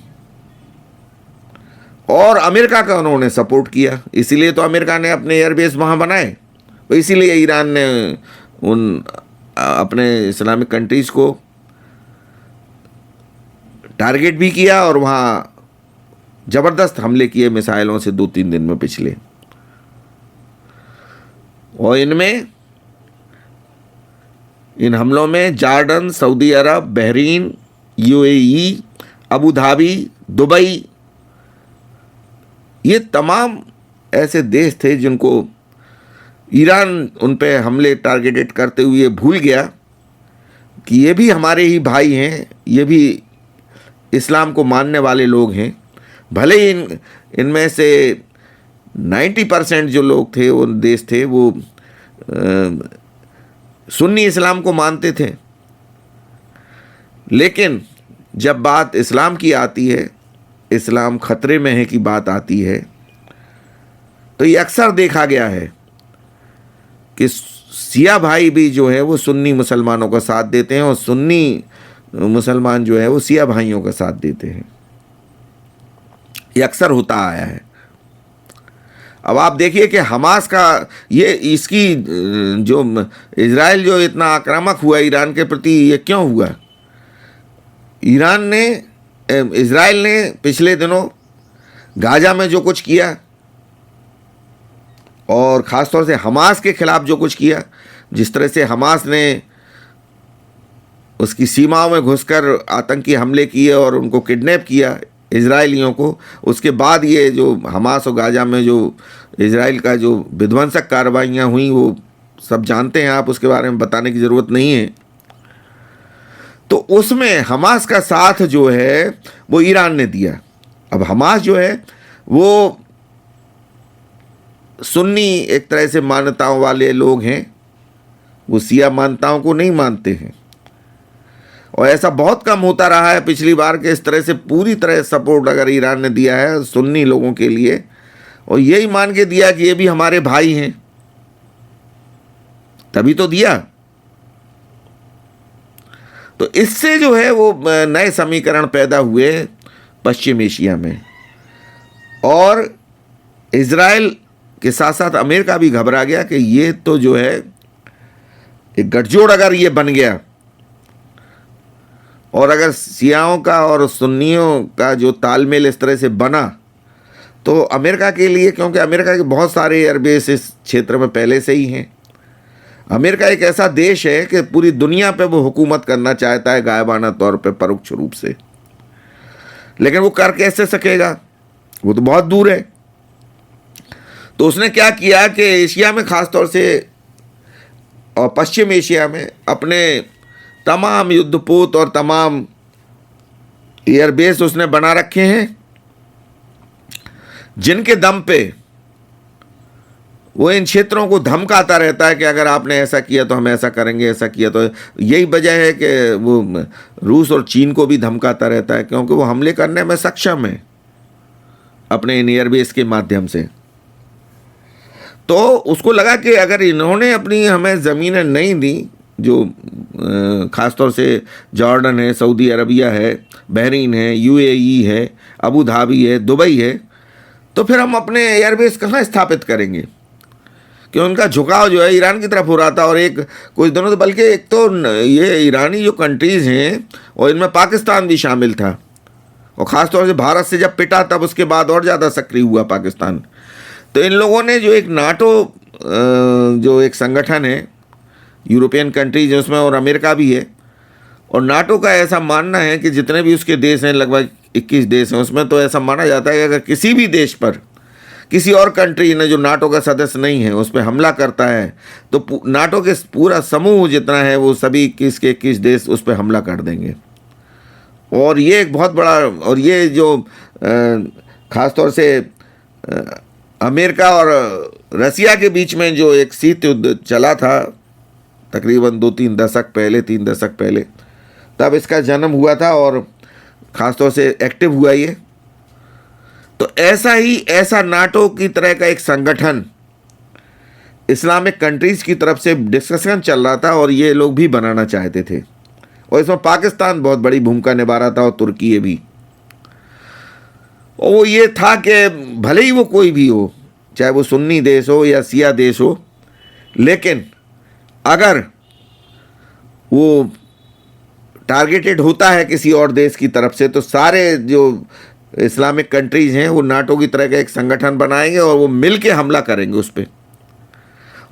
और अमेरिका का उन्होंने सपोर्ट किया। इसीलिए तो अमेरिका ने अपने एयरबेस वहाँ बनाए, तो इसीलिए ईरान ने उन अपने इस्लामिक कंट्रीज़ को टारगेट भी किया और वहाँ ज़बरदस्त हमले किए मिसाइलों से 2-3 दिन में पिछले। और इन हमलों में Jordan, Saudi Arab, Bahrain, UAE, Abu Dhabi, Dubai, ये तमाम ऐसे देश थे जिनको ईरान उन पे हमले टारगेटेड करते हुए भूल गया कि ये भी हमारे ही भाई हैं, ये भी इस्लाम को मानने वाले लोग हैं। भले ही इनमें से 90% जो लोग थे, वो देश थे, वो सुन्नी इस्लाम को मानते थे, लेकिन जब बात इस्लाम की आती है, इस्लाम खतरे में है की बात आती है, तो ये अक्सर देखा गया है कि शिया भाई भी जो है वो सुन्नी मुसलमानों का साथ देते हैं, और सुन्नी मुसलमान जो है वो शिया भाइयों का साथ देते हैं। ये अक्सर होता आया है। अब आप देखिए कि हमास का इसकी जो इजराइल जो इतना आक्रामक हुआ ईरान के प्रति, ये क्यों हुआ? इजराइल ने पिछले दिनों गाजा में जो कुछ किया, और ख़ास तौर से हमास के ख़िलाफ़ जो कुछ किया, जिस तरह से हमास ने उसकी सीमाओं में घुसकर आतंकी हमले किए और उनको किडनैप किया इजराइलियों को, उसके बाद ये जो हमास और गाजा में जो इजराइल का जो विध्वंसक कार्रवाइयाँ हुई, वो सब जानते हैं आप, उसके बारे में बताने की ज़रूरत नहीं है। तो उसमें हमास का साथ जो है वो ईरान ने दिया। अब हमास जो है वो सुन्नी एक तरह से मान्यताओं वाले लोग हैं, वो शिया मान्यताओं को नहीं मानते हैं, और ऐसा बहुत कम होता रहा है पिछली बार के इस तरह से पूरी तरह सपोर्ट अगर ईरान ने दिया है सुन्नी लोगों के लिए, और यही मान के दिया कि ये भी हमारे भाई हैं, तभी तो दिया। तो इससे जो है वो नए समीकरण पैदा हुए पश्चिम एशिया में, और इजराइल के साथ साथ अमेरिका भी घबरा गया कि ये तो जो है एक गठजोड़ अगर ये बन गया, और अगर शियाओं का और सुन्नियों का जो तालमेल इस तरह से बना, तो अमेरिका के लिए, क्योंकि अमेरिका के बहुत सारे एयरबेस इस क्षेत्र में पहले से ही हैं, अमेरिका एक ऐसा देश है कि पूरी दुनिया पे वो हुकूमत करना चाहता है गायबाना तौर पे, परोक्ष रूप से, लेकिन वो कर कैसे सकेगा, वो तो बहुत दूर है। तो उसने क्या किया कि एशिया में ख़ास तौर से और पश्चिम एशिया में अपने तमाम युद्धपोत और तमाम एयरबेस उसने बना रखे हैं, जिनके दम पे वो इन क्षेत्रों को धमकाता रहता है कि अगर आपने ऐसा किया तो हम ऐसा करेंगे, ऐसा किया तो। यही वजह है कि वो रूस और चीन को भी धमकाता रहता है, क्योंकि वो हमले करने में सक्षम है अपने इन एयरबेस के माध्यम से। तो उसको लगा कि अगर इन्होंने अपनी हमें ज़मीनें नहीं दी, जो ख़ासतौर से जॉर्डन है, सऊदी अरबिया है, बहरीन है, यूएई है, अबू धाबी है, दुबई है, तो फिर हम अपने एयरबेस कहाँ स्थापित करेंगे? कि उनका झुकाव जो है ईरान की तरफ हो रहा था, और एक कुछ दिनों से, बल्कि एक तो ये ईरानी जो कंट्रीज़ हैं और इनमें पाकिस्तान भी शामिल था, और ख़ास तौर से भारत से जब पिटा तब उसके बाद और ज़्यादा सक्रिय हुआ पाकिस्तान। तो इन लोगों ने जो एक नाटो जो एक संगठन है, यूरोपियन कंट्रीज उसमें और अमेरिका भी है, और नाटो का ऐसा मानना है कि जितने भी उसके देश हैं, लगभग 21 देश हैं, उसमें तो ऐसा माना जाता है कि अगर किसी भी देश पर किसी और कंट्री ने जो नाटो का सदस्य नहीं है उस पर हमला करता है, तो नाटो के पूरा समूह जितना है वो सभी 21 के 21 देश उस पर हमला कर देंगे। और ये एक बहुत बड़ा, और ये जो ख़ासतौर से अमेरिका और रसिया के बीच में जो एक शीत युद्ध चला था तकरीबन 2-3 दशक पहले, 3 दशक पहले, तब इसका जन्म हुआ था और ख़ासतौर से एक्टिव हुआ ये। तो ऐसा नाटो की तरह का एक संगठन इस्लामिक कंट्रीज़ की तरफ से डिस्कशन चल रहा था, और ये लोग भी बनाना चाहते थे, और इसमें पाकिस्तान बहुत बड़ी भूमिका निभा रहा था, और तुर्की भी। और वो ये था कि भले ही वो कोई भी हो, चाहे वो सुन्नी देश हो या शिया देश हो, लेकिन अगर वो टारगेटेड होता है किसी और देश की तरफ से, तो सारे जो इस्लामिक कंट्रीज़ हैं वो नाटो की तरह का एक संगठन बनाएंगे और वो मिल के हमला करेंगे उस पर।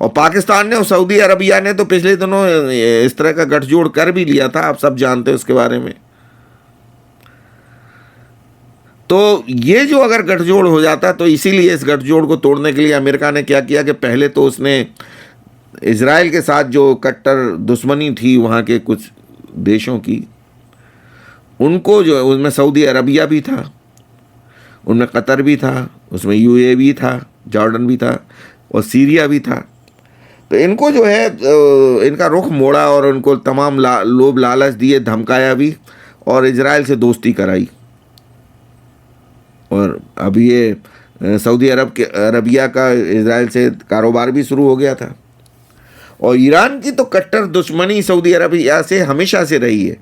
और पाकिस्तान ने और सऊदी अरबिया ने तो पिछले दिनों इस तरह का गठजोड़ कर भी लिया था, आप सब जानते हैं उसके बारे में। तो ये जो अगर गठजोड़ हो जाता, तो इसीलिए इस गठजोड़ को तोड़ने के लिए अमेरिका ने क्या किया कि पहले तो उसने इजराइल के साथ जो कट्टर दुश्मनी थी वहाँ के कुछ देशों की, उनको जो, उसमें सऊदी अरबिया भी था, उनमें कतर भी था, उसमें यूएई भी था, जॉर्डन भी था, और सीरिया भी था। तो इनको जो है इनका रुख मोड़ा और उनको तमाम लोभ लालच दिए, धमकाया भी, और इजराइल से दोस्ती कराई। और अब ये सऊदी अरबिया का इजराइल से कारोबार भी शुरू हो गया था। और ईरान की तो कट्टर दुश्मनी सऊदी अरबिया से हमेशा से रही है,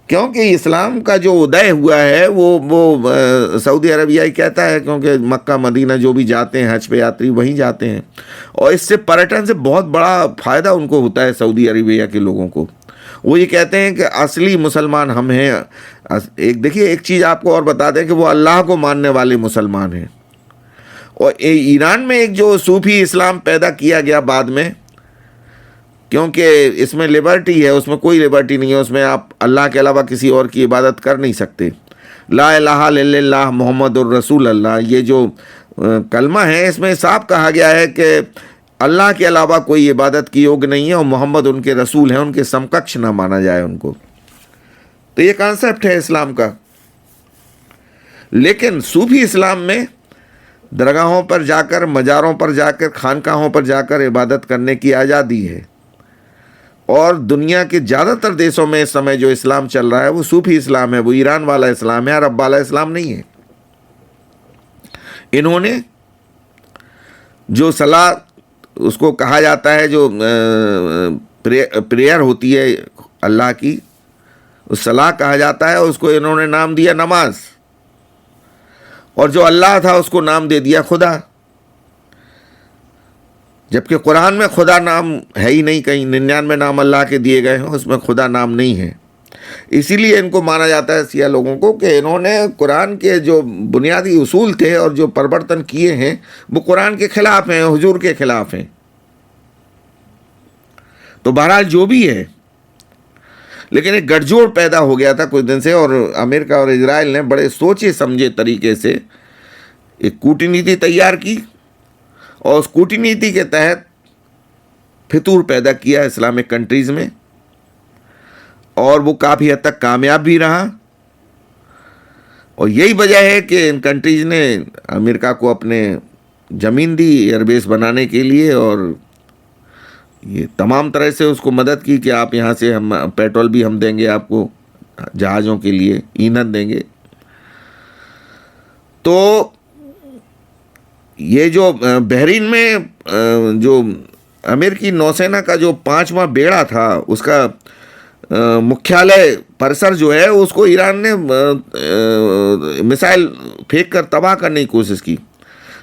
क्योंकि इस्लाम का जो उदय हुआ है वो सऊदी अरबिया ही कहता है, क्योंकि मक्का मदीना जो भी जाते हैं हज पे यात्री वहीं जाते हैं, और इससे पर्यटन से बहुत बड़ा फ़ायदा उनको होता है सऊदी अरबिया के लोगों को। वो ये कहते हैं कि असली मुसलमान हम हैं। एक देखिए, एक चीज़ आपको और बता दें कि वो अल्लाह को मानने वाले मुसलमान हैं। और ईरान में एक जो सूफी इस्लाम पैदा किया गया बाद में, क्योंकि इसमें लिबर्टी है, उसमें कोई लिबर्टी नहीं है, उसमें आप अल्लाह के अलावा किसी और की इबादत कर नहीं सकते। ला इलाहा इल्लल्लाह मुहम्मदुर रसूल अल्लाह, ये जो कलमा है इसमें साफ कहा गया है कि अल्लाह के अलावा कोई इबादत की योग्य नहीं है, और मोहम्मद उनके रसूल हैं, उनके समकक्ष ना माना जाए उनको। तो ये कॉन्सेप्ट है इस्लाम का। लेकिन सूफी इस्लाम में दरगाहों पर जाकर, मज़ारों पर जाकर, खानकाहों पर जाकर इबादत करने की आज़ादी है। और दुनिया के ज़्यादातर देशों में इस समय जो इस्लाम चल रहा है वो सूफी इस्लाम है, वो ईरान वाला इस्लाम है, अरब वाला इस्लाम नहीं है। इन्होंने जो सलाह उसको कहा जाता है, जो प्रेयर होती है अल्लाह की, उस सलाह कहा जाता है, उसको इन्होंने नाम दिया नमाज। और जो अल्लाह था उसको नाम दे दिया खुदा, जबकि कुरान में खुदा नाम है ही नहीं। कहीं 99 नाम अल्लाह के दिए गए हैं, उसमें खुदा नाम नहीं है। इसीलिए इनको माना जाता है शिया लोगों को कि इन्होंने कुरान के जो बुनियादी उसूल थे और जो परिवर्तन किए हैं वो कुरान के खिलाफ हैं, हुजूर के खिलाफ हैं। तो बहरहाल जो भी है, लेकिन एक गठजोड़ पैदा हो गया था कुछ दिन से, और अमेरिका और इजराइल ने बड़े सोचे समझे तरीके से एक कूटनीति तैयार की, और उस कूटनीति के तहत फितूर पैदा किया इस्लामिक कंट्रीज़ में, और वो काफ़ी हद तक कामयाब भी रहा। और यही वजह है कि इन कंट्रीज़ ने अमेरिका को अपने ज़मीन दी एयरबेस बनाने के लिए, और ये तमाम तरह से उसको मदद की कि आप यहाँ से, हम पेट्रोल भी हम देंगे आपको, जहाज़ों के लिए ईंधन देंगे। तो ये जो बहरीन में जो अमेरिकी नौसेना का जो 5वां बेड़ा था, उसका मुख्यालय परिसर जो है उसको ईरान ने मिसाइल फेंक कर तबाह करने की कोशिश की,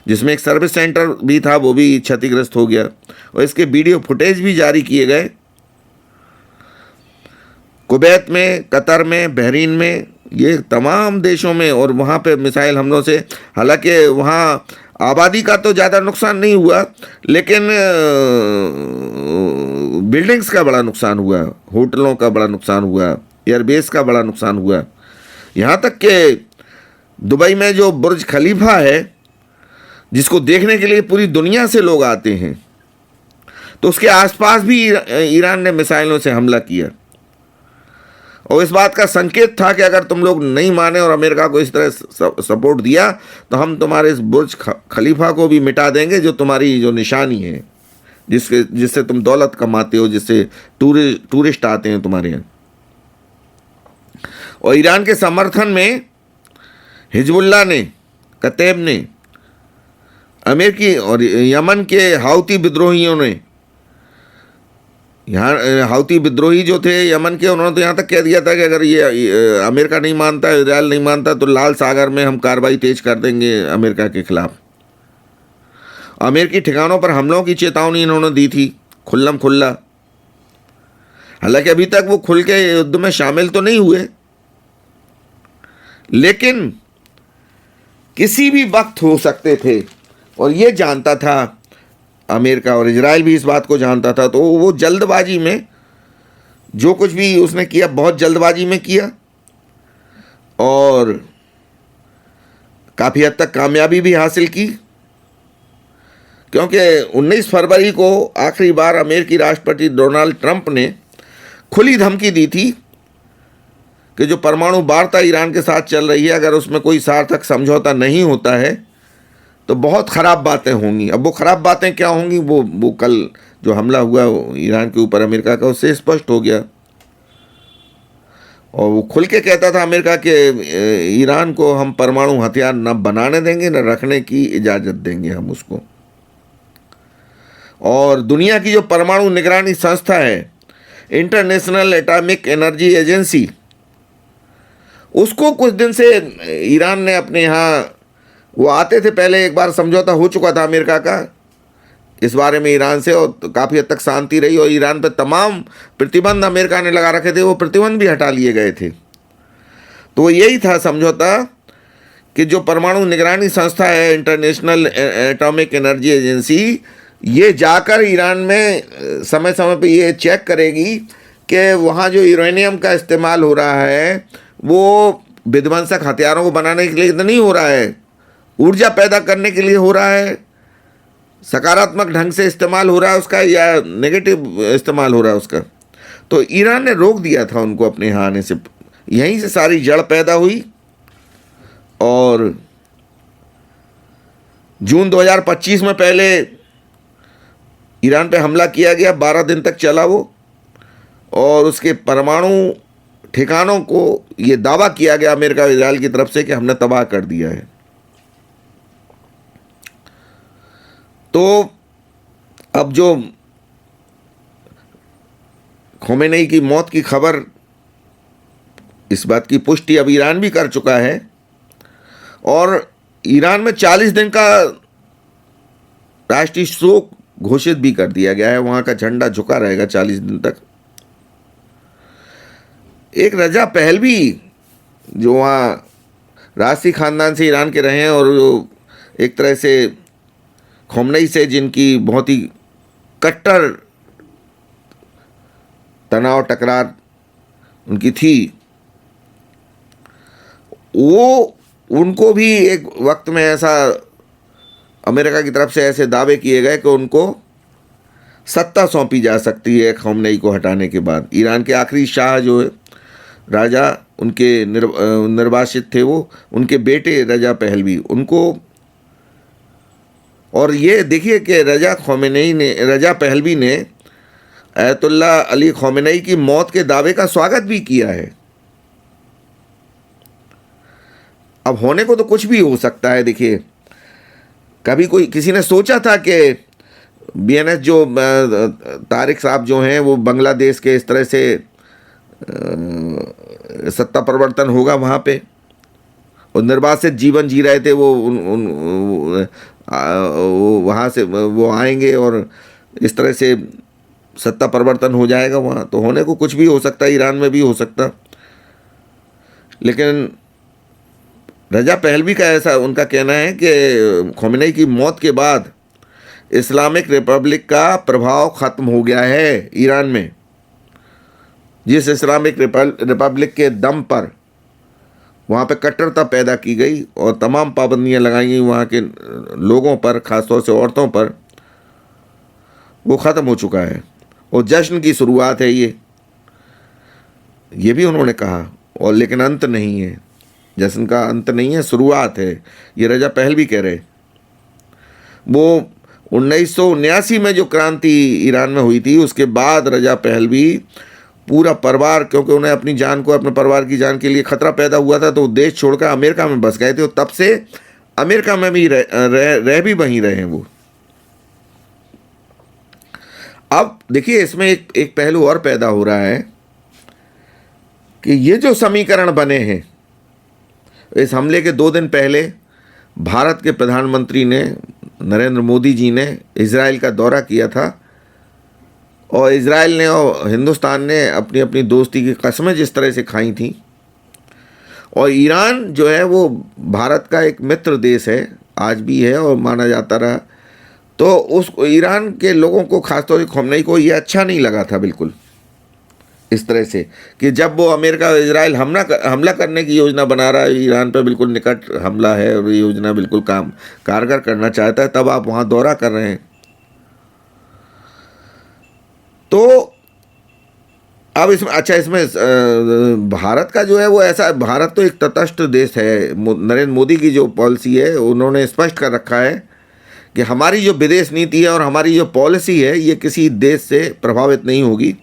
जिसमें एक सर्विस सेंटर भी था, वो भी क्षतिग्रस्त हो गया। और इसके वीडियो फुटेज भी जारी किए गए कुवैत में, कतर में, बहरीन में, ये तमाम देशों में। और वहाँ पे मिसाइल हमलों से, हालांकि वहाँ आबादी का तो ज़्यादा नुकसान नहीं हुआ, लेकिन बिल्डिंग्स का बड़ा नुकसान हुआ, होटलों का बड़ा नुकसान हुआ, एयरबेस का बड़ा नुकसान हुआ। यहाँ तक कि दुबई में जो बुर्ज खलीफा है, जिसको देखने के लिए पूरी दुनिया से लोग आते हैं, तो उसके आसपास भी ईरान ने मिसाइलों से हमला किया। और इस बात का संकेत था कि अगर तुम लोग नहीं माने और अमेरिका को इस तरह सपोर्ट दिया तो हम तुम्हारे इस बुर्ज खलीफा को भी मिटा देंगे, जो तुम्हारी जो निशानी है, जिससे तुम दौलत कमाते हो, जिससे टूरिस्ट आते हैं तुम्हारे यहाँ। और ईरान के समर्थन में हिजबुल्लाह ने, कतैब ने, अमेरिकी और यमन के हाउती विद्रोहियों ने, यहाँ हाउती विद्रोही जो थे यमन के, उन्होंने तो यहाँ तक कह दिया था कि अगर ये अमेरिका नहीं मानता, इजराइल नहीं मानता, तो लाल सागर में हम कार्रवाई तेज कर देंगे अमेरिका के खिलाफ। अमेरिकी ठिकानों पर हमलों की चेतावनी इन्होंने दी थी खुल्लम खुल्ला। हालांकि अभी तक वो खुल के युद्ध में शामिल तो नहीं हुए, लेकिन किसी भी वक्त हो सकते थे, और ये जानता था अमेरिका, और इजराइल भी इस बात को जानता था। तो वो जल्दबाजी में जो कुछ भी उसने किया, बहुत जल्दबाजी में किया, और काफ़ी हद तक कामयाबी भी हासिल की। क्योंकि 19 फरवरी को आखिरी बार अमेरिकी राष्ट्रपति डोनाल्ड ट्रंप ने खुली धमकी दी थी कि जो परमाणु वार्ता ईरान के साथ चल रही है, अगर उसमें कोई सार्थक समझौता नहीं होता है तो बहुत ख़राब बातें होंगी। अब वो ख़राब बातें क्या होंगी, वो कल जो हमला हुआ ईरान के ऊपर अमेरिका का, उससे स्पष्ट हो गया। और वो खुल के कहता था अमेरिका के ईरान को हम परमाणु हथियार न बनाने देंगे, न रखने की इजाज़त देंगे हम उसको। और दुनिया की जो परमाणु निगरानी संस्था है, इंटरनेशनल एटॉमिक एनर्जी एजेंसी, उसको कुछ दिन से ईरान ने अपने यहाँ, वो आते थे पहले, एक बार समझौता हो चुका था अमेरिका का इस बारे में ईरान से, और काफ़ी हद तक शांति रही, और ईरान पर तमाम प्रतिबंध अमेरिका ने लगा रखे थे, वो प्रतिबंध भी हटा लिए गए थे। तो यही था समझौता कि जो परमाणु निगरानी संस्था है, इंटरनेशनल एटॉमिक एनर्जी एजेंसी, ये जाकर ईरान में समय समय पे ये चेक करेगी कि वहाँ जो यूरेनियम का इस्तेमाल हो रहा है वो विध्वंसक हथियारों को बनाने के लिए तो नहीं हो रहा है, ऊर्जा पैदा करने के लिए हो रहा है, सकारात्मक ढंग से इस्तेमाल हो रहा है उसका, या नेगेटिव इस्तेमाल हो रहा है उसका। तो ईरान ने रोक दिया था उनको अपने यहाँ आने से। यहीं से सारी जड़ पैदा हुई और जून 2025 में पहले ईरान पे हमला किया गया, 12 दिन तक चला वो, और उसके परमाणु ठिकानों को ये दावा किया गया अमेरिका और इजराइल की तरफ से कि हमने तबाह कर दिया है। तो अब जो खोमेनी की मौत की खबर, इस बात की पुष्टि अब ईरान भी कर चुका है और ईरान में 40 दिन का राष्ट्रीय शोक घोषित भी कर दिया गया है। वहां का झंडा झुका रहेगा 40 दिन तक। एक रजा पहलवी जो वहाँ राजसी खानदान से ईरान के रहे हैं और जो एक तरह से खोमेनी से जिनकी बहुत ही कट्टर तनाव टकरार उनकी थी, वो उनको भी एक वक्त में ऐसा अमेरिका की तरफ से ऐसे दावे किए गए कि उनको सत्ता सौंपी जा सकती है खोमेनी को हटाने के बाद। ईरान के आखिरी शाह जो है राजा उनके निर्वासित थे, वो उनके बेटे रजा पहलवी, उनको, और ये देखिए कि रजा पहलवी ने अयतुल्ला अली खोमेनी की मौत के दावे का स्वागत भी किया है। अब होने को तो कुछ भी हो सकता है। देखिए, कभी किसी ने सोचा था कि बीएनएस जो तारिक साहब जो हैं वो बांग्लादेश के इस तरह से सत्ता परिवर्तन होगा वहाँ पे, और निर्वासित जीवन जी रहे थे वो वहाँ से वो आएंगे और इस तरह से सत्ता परिवर्तन हो जाएगा वहाँ। तो होने को कुछ भी हो सकता है, ईरान में भी हो सकता। लेकिन रजा पहलवी का ऐसा उनका कहना है कि खोमेनी की मौत के बाद इस्लामिक रिपब्लिक का प्रभाव ख़त्म हो गया है ईरान में। जिस इस्लामिक रिपब्लिक के दम पर वहाँ पे कट्टरता पैदा की गई और तमाम पाबंदियाँ लगाई गई वहाँ के लोगों पर, ख़ासतौर से औरतों पर, वो ख़त्म हो चुका है और जश्न की शुरुआत है ये भी उन्होंने कहा। और लेकिन अंत नहीं है, जश्न का अंत नहीं है, शुरुआत है, ये रजा पहलवी कह रहे। वो 1979 में जो क्रांति ईरान में हुई थी उसके बाद रजा पहलवी पूरा परिवार, क्योंकि उन्हें अपनी जान को, अपने परिवार की जान के लिए खतरा पैदा हुआ था, तो देश छोड़कर अमेरिका में बस गए थे और तब से अमेरिका में भी रह भी वहीं रहे हैं वो। अब देखिए, इसमें एक पहलू और पैदा हो रहा है कि ये जो समीकरण बने हैं, इस हमले के 2 दिन पहले भारत के प्रधानमंत्री ने, नरेंद्र मोदी जी ने इजराइल का दौरा किया था और इजराइल ने और हिंदुस्तान ने अपनी अपनी दोस्ती की कस्में जिस तरह से खाई थी, और ईरान जो है वो भारत का एक मित्र देश है, आज भी है और माना जाता रहा। तो उस ईरान के लोगों को, खासतौर से खोमेनी को, ये अच्छा नहीं लगा था बिल्कुल इस तरह से कि जब वो अमेरिका और इजराइल हमला करने की योजना बना रहा है, ईरान पर बिल्कुल निकट हमला है और ये योजना बिल्कुल कारगर करना चाहता है, तब आप वहाँ दौरा कर रहे हैं। तो अब इसमें भारत का जो है वो ऐसा, भारत तो एक तटस्थ देश है। नरेंद्र मोदी की जो पॉलिसी है, उन्होंने स्पष्ट कर रखा है कि हमारी जो विदेश नीति है और हमारी जो पॉलिसी है ये किसी देश से प्रभावित नहीं होगी।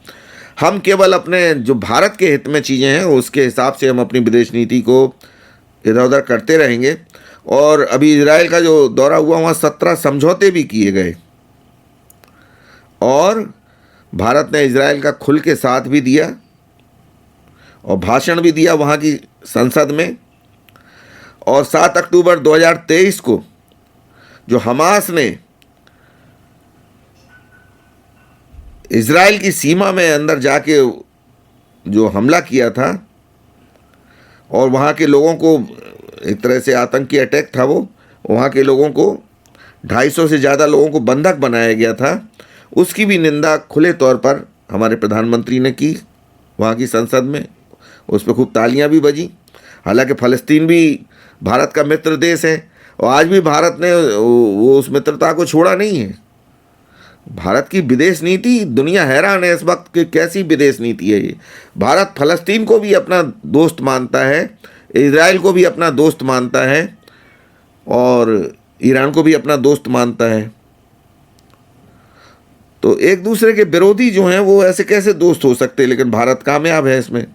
हम केवल अपने जो भारत के हित में चीज़ें हैं उसके हिसाब से हम अपनी विदेश नीति को इधर उधर करते रहेंगे। और अभी इजराइल का जो दौरा हुआ, वहाँ 17 समझौते भी किए गए और भारत ने इजराइल का खुल के साथ भी दिया और भाषण भी दिया वहाँ की संसद में। और 7 अक्टूबर 2023 को जो हमास ने इजराइल की सीमा में अंदर जाके जो हमला किया था और वहाँ के लोगों को, एक तरह से आतंकी अटैक था वो, वहाँ के लोगों को 250 से ज़्यादा लोगों को बंधक बनाया गया था, उसकी भी निंदा खुले तौर पर हमारे प्रधानमंत्री ने की वहाँ की संसद में। उस पर खूब तालियां भी बजी। हालांकि फ़लस्तीन भी भारत का मित्र देश है और आज भी भारत ने वो उस मित्रता को छोड़ा नहीं है। भारत की विदेश नीति, दुनिया हैरान है इस वक्त कि कैसी विदेश नीति है ये। भारत फ़लस्तीन को भी अपना दोस्त मानता है, इजराइल को भी अपना दोस्त मानता है और ईरान को भी अपना दोस्त मानता है। तो एक दूसरे के विरोधी जो हैं वो ऐसे कैसे दोस्त हो सकते हैं, लेकिन भारत कामयाब है इसमें।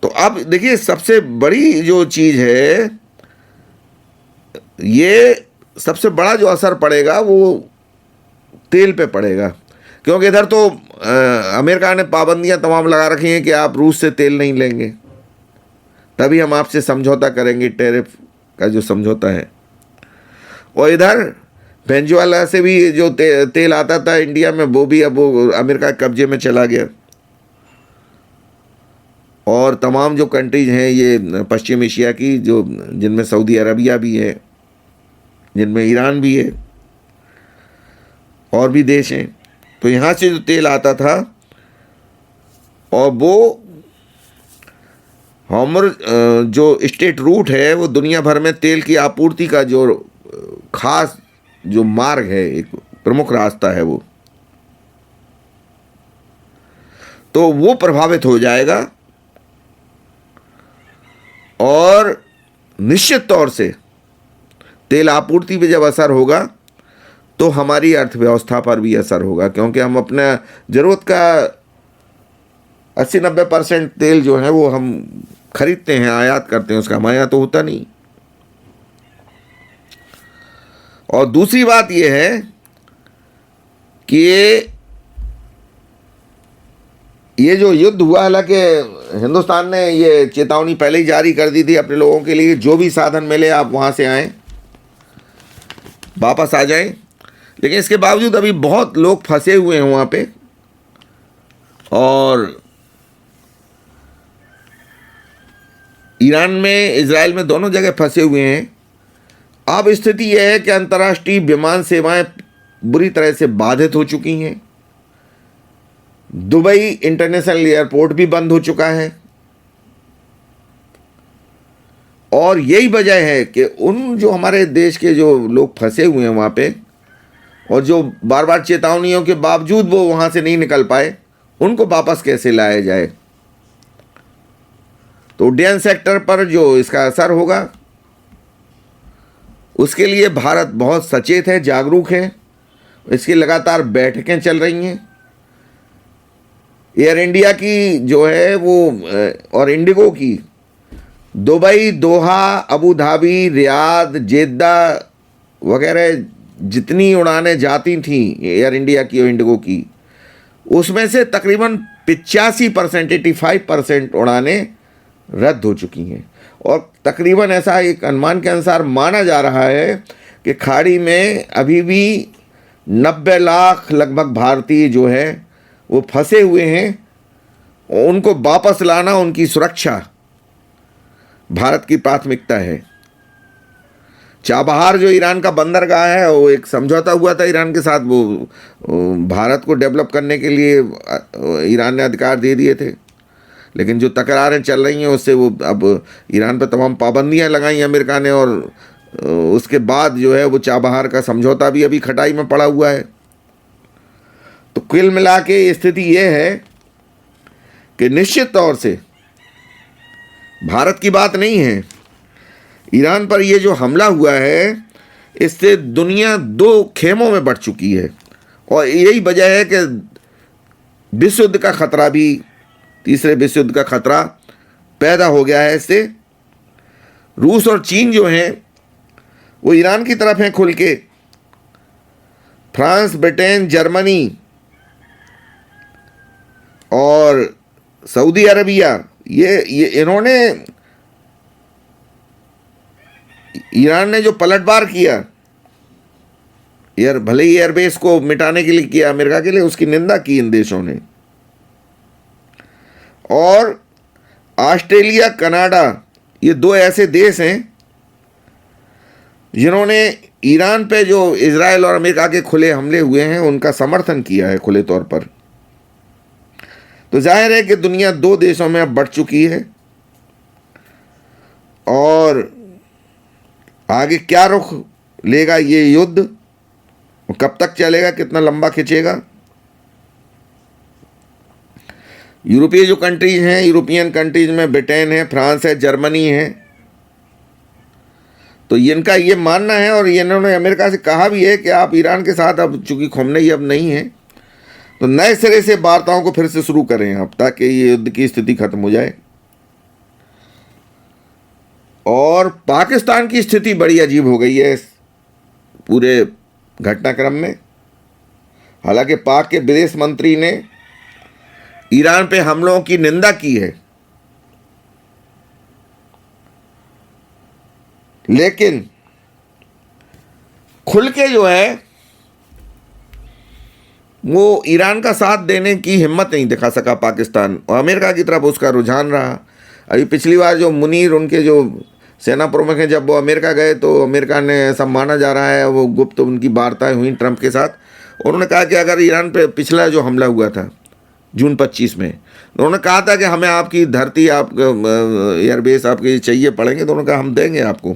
तो अब देखिए, सबसे बड़ी जो चीज़ है, ये सबसे बड़ा जो असर पड़ेगा वो तेल पे पड़ेगा, क्योंकि इधर तो अमेरिका ने पाबंदियां तमाम लगा रखी हैं कि आप रूस से तेल नहीं लेंगे, तभी हम आपसे समझौता करेंगे, टैरिफ का जो समझौता है। और इधर वेनेजुएला से भी जो तेल आता था इंडिया में, वो भी अब वो अमेरिका के कब्जे में चला गया। और तमाम जो कंट्रीज हैं ये पश्चिम एशिया की, जो जिनमें सऊदी अरबिया भी है, जिनमें ईरान भी है और भी देश हैं, तो यहाँ से जो तेल आता था और वो हॉर्मुज़ जो स्टेट रूट है, वो दुनिया भर में तेल की आपूर्ति का जो खास जो मार्ग है, एक प्रमुख रास्ता है वो, तो वो प्रभावित हो जाएगा। और निश्चित तौर से तेल आपूर्ति पे जब असर होगा तो हमारी अर्थव्यवस्था पर भी असर होगा, क्योंकि हम अपना ज़रूरत का 80-90% तेल जो है वो हम खरीदते हैं, आयात करते हैं, उसका हमारे तो होता नहीं। और दूसरी बात यह है कि ये जो युद्ध हुआ, हालांकि हिंदुस्तान ने ये चेतावनी पहले ही जारी कर दी थी अपने लोगों के लिए, जो भी साधन मिले आप वहाँ से आएँ, वापस आ जाएं, लेकिन इसके बावजूद अभी बहुत लोग फंसे हुए हैं वहाँ पे। और ईरान में, इजराइल में, दोनों जगह फंसे हुए हैं। अब स्थिति यह है कि अंतर्राष्ट्रीय विमान सेवाएं बुरी तरह से बाधित हो चुकी हैं। दुबई इंटरनेशनल एयरपोर्ट भी बंद हो चुका है। और यही वजह है कि उन जो हमारे देश के जो लोग फंसे हुए हैं वहाँ पे, और जो बार बार चेतावनियों के बावजूद वो वहाँ से नहीं निकल पाए, उनको वापस कैसे लाया जाए। तो उड्डयन सेक्टर पर जो इसका असर होगा, उसके लिए भारत बहुत सचेत है, जागरूक है। इसकी लगातार बैठकें चल रही हैं। एयर इंडिया की जो है वो, और इंडिगो की, दुबई, दोहा, अबू धाबी, रियाद, जेद्दा वगैरह जितनी उड़ानें जाती थीं एयर इंडिया की और इंडिगो की, उसमें से तकरीबन 85%, 85% उड़ानें रद्द हो चुकी हैं। और तकरीबन ऐसा एक अनुमान के अनुसार माना जा रहा है कि खाड़ी में अभी भी 90 लाख लगभग भारतीय जो हैं वो फंसे हुए हैं। उनको वापस लाना, उनकी सुरक्षा भारत की प्राथमिकता है। चाबहार जो ईरान का बंदरगाह है, वो एक समझौता हुआ था ईरान के साथ, वो भारत को डेवलप करने के लिए ईरान ने अधिकार दे दिए थे, लेकिन जो तकरारें चल रही हैं उससे वो अब ईरान पर तमाम पाबंदियां लगाई अमेरिका ने, और उसके बाद जो है वो चाबहार का समझौता भी अभी खटाई में पड़ा हुआ है। तो कुल मिला के स्थिति ये है कि निश्चित तौर से भारत की बात नहीं है, ईरान पर ये जो हमला हुआ है, इससे दुनिया दो खेमों में बढ़ चुकी है। और यही वजह है कि विश्व युद्ध का खतरा भी, तीसरे विश्व युद्ध का खतरा पैदा हो गया है। इससे रूस और चीन जो हैं वो ईरान की तरफ हैं खुल के। फ्रांस, ब्रिटेन, जर्मनी और सऊदी अरबिया, ये इन्होंने, ईरान ने जो पलटवार किया, भले ही एयरबेस को मिटाने के लिए किया अमेरिका के लिए, उसकी निंदा की इन देशों ने। और ऑस्ट्रेलिया, कनाडा, ये दो ऐसे देश हैं जिन्होंने ईरान पे जो इजराइल और अमेरिका के खुले हमले हुए हैं उनका समर्थन किया है खुले तौर पर। तो जाहिर है कि दुनिया दो देशों में अब बढ़ चुकी है। और आगे क्या रुख लेगा ये युद्ध, वो कब तक चलेगा, कितना लंबा खिंचेगा? यूरोपीय जो कंट्रीज हैं, यूरोपियन कंट्रीज में ब्रिटेन है, फ्रांस है, जर्मनी है, तो इनका ये मानना है और इन्होंने अमेरिका से कहा भी है कि आप ईरान के साथ, अब चूंकि खोमेनी अब नहीं है, तो नए सिरे से वार्ताओं को फिर से शुरू करें आप, ताकि ये युद्ध की स्थिति खत्म हो जाए। और पाकिस्तान की स्थिति बड़ी अजीब हो गई है इस पूरे घटनाक्रम में। हालांकि पाक के विदेश मंत्री ने ईरान पे हमलों की निंदा की है, लेकिन खुल के जो है वो ईरान का साथ देने की हिम्मत नहीं दिखा सका पाकिस्तान, और अमेरिका की तरफ उसका रुझान रहा। अभी पिछली बार जो मुनीर, उनके जो सेना प्रमुख हैं, जब वो अमेरिका गए तो अमेरिका ने ऐसा माना जा रहा है, वो गुप्त उनकी वार्ताएं हुई ट्रंप के साथ, उन्होंने कहा कि अगर ईरान पे पिछला जो हमला हुआ था जून 25 में, उन्होंने कहा था कि हमें आपकी धरती, आप एयरबेस आपके चाहिए पड़ेंगे, तो उन्होंने कहा हम देंगे आपको,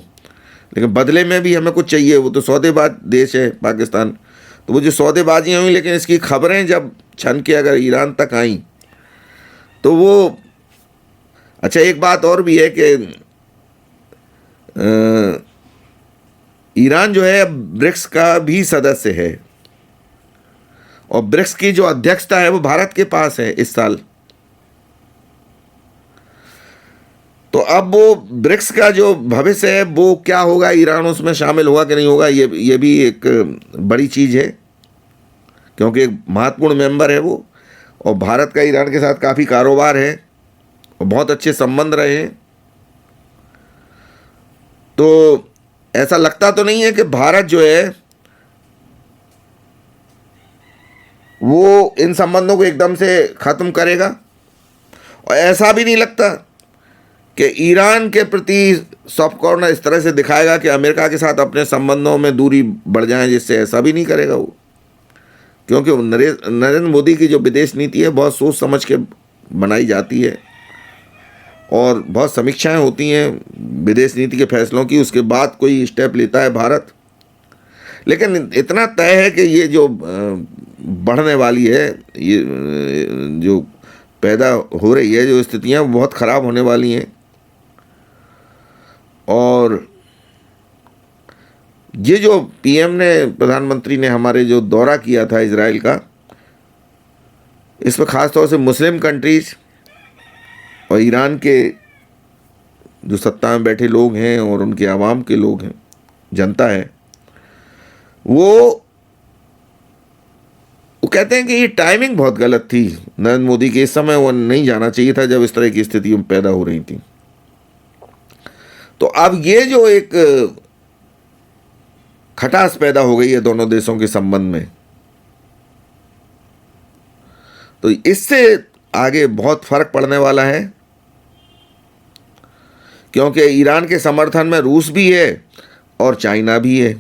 लेकिन बदले में भी हमें कुछ चाहिए। वो तो सौदेबाज देश है पाकिस्तान, तो वो जो सौदेबाजियाँ हुई, लेकिन इसकी खबरें जब छन के अगर ईरान तक आई तो वो, अच्छा एक बात और भी है कि ईरान जो है ब्रिक्स का भी सदस्य है, और ब्रिक्स की जो अध्यक्षता है वो भारत के पास है इस साल। तो अब वो ब्रिक्स का जो भविष्य है वो क्या होगा, ईरान उसमें शामिल होगा कि नहीं होगा, ये भी एक बड़ी चीज़ है, क्योंकि एक महत्वपूर्ण मेंबर है वो, और भारत का ईरान के साथ काफ़ी कारोबार है और बहुत अच्छे संबंध रहे हैं। तो ऐसा लगता तो नहीं है कि भारत जो है वो इन संबंधों को एकदम से ख़त्म करेगा, और ऐसा भी नहीं लगता कि ईरान के प्रति सॉफ्ट कॉर्नर इस तरह से दिखाएगा कि अमेरिका के साथ अपने संबंधों में दूरी बढ़ जाए, जिससे ऐसा भी नहीं करेगा वो, क्योंकि नरेंद्र मोदी की जो विदेश नीति है बहुत सोच समझ के बनाई जाती है, और बहुत समीक्षाएं होती हैं विदेश नीति के फैसलों की, उसके बाद कोई स्टेप लेता है भारत। लेकिन इतना तय है कि ये जो बढ़ने वाली है, ये जो पैदा हो रही है जो स्थितियां, बहुत ख़राब होने वाली हैं। और ये जो पीएम ने, प्रधानमंत्री ने हमारे जो दौरा किया था इजराइल का, इसमें ख़ास तौर से मुस्लिम कंट्रीज़ और ईरान के जो सत्ता में बैठे लोग हैं और उनके आवाम के लोग हैं, जनता है, वो कहते हैं कि ये टाइमिंग बहुत गलत थी नरेंद्र मोदी के, इस समय वो नहीं जाना चाहिए था जब इस तरह की स्थिति पैदा हो रही थी। तो अब ये जो एक खटास पैदा हो गई है दोनों देशों के संबंध में, तो इससे आगे बहुत फर्क पड़ने वाला है, क्योंकि ईरान के समर्थन में रूस भी है और चाइना भी है,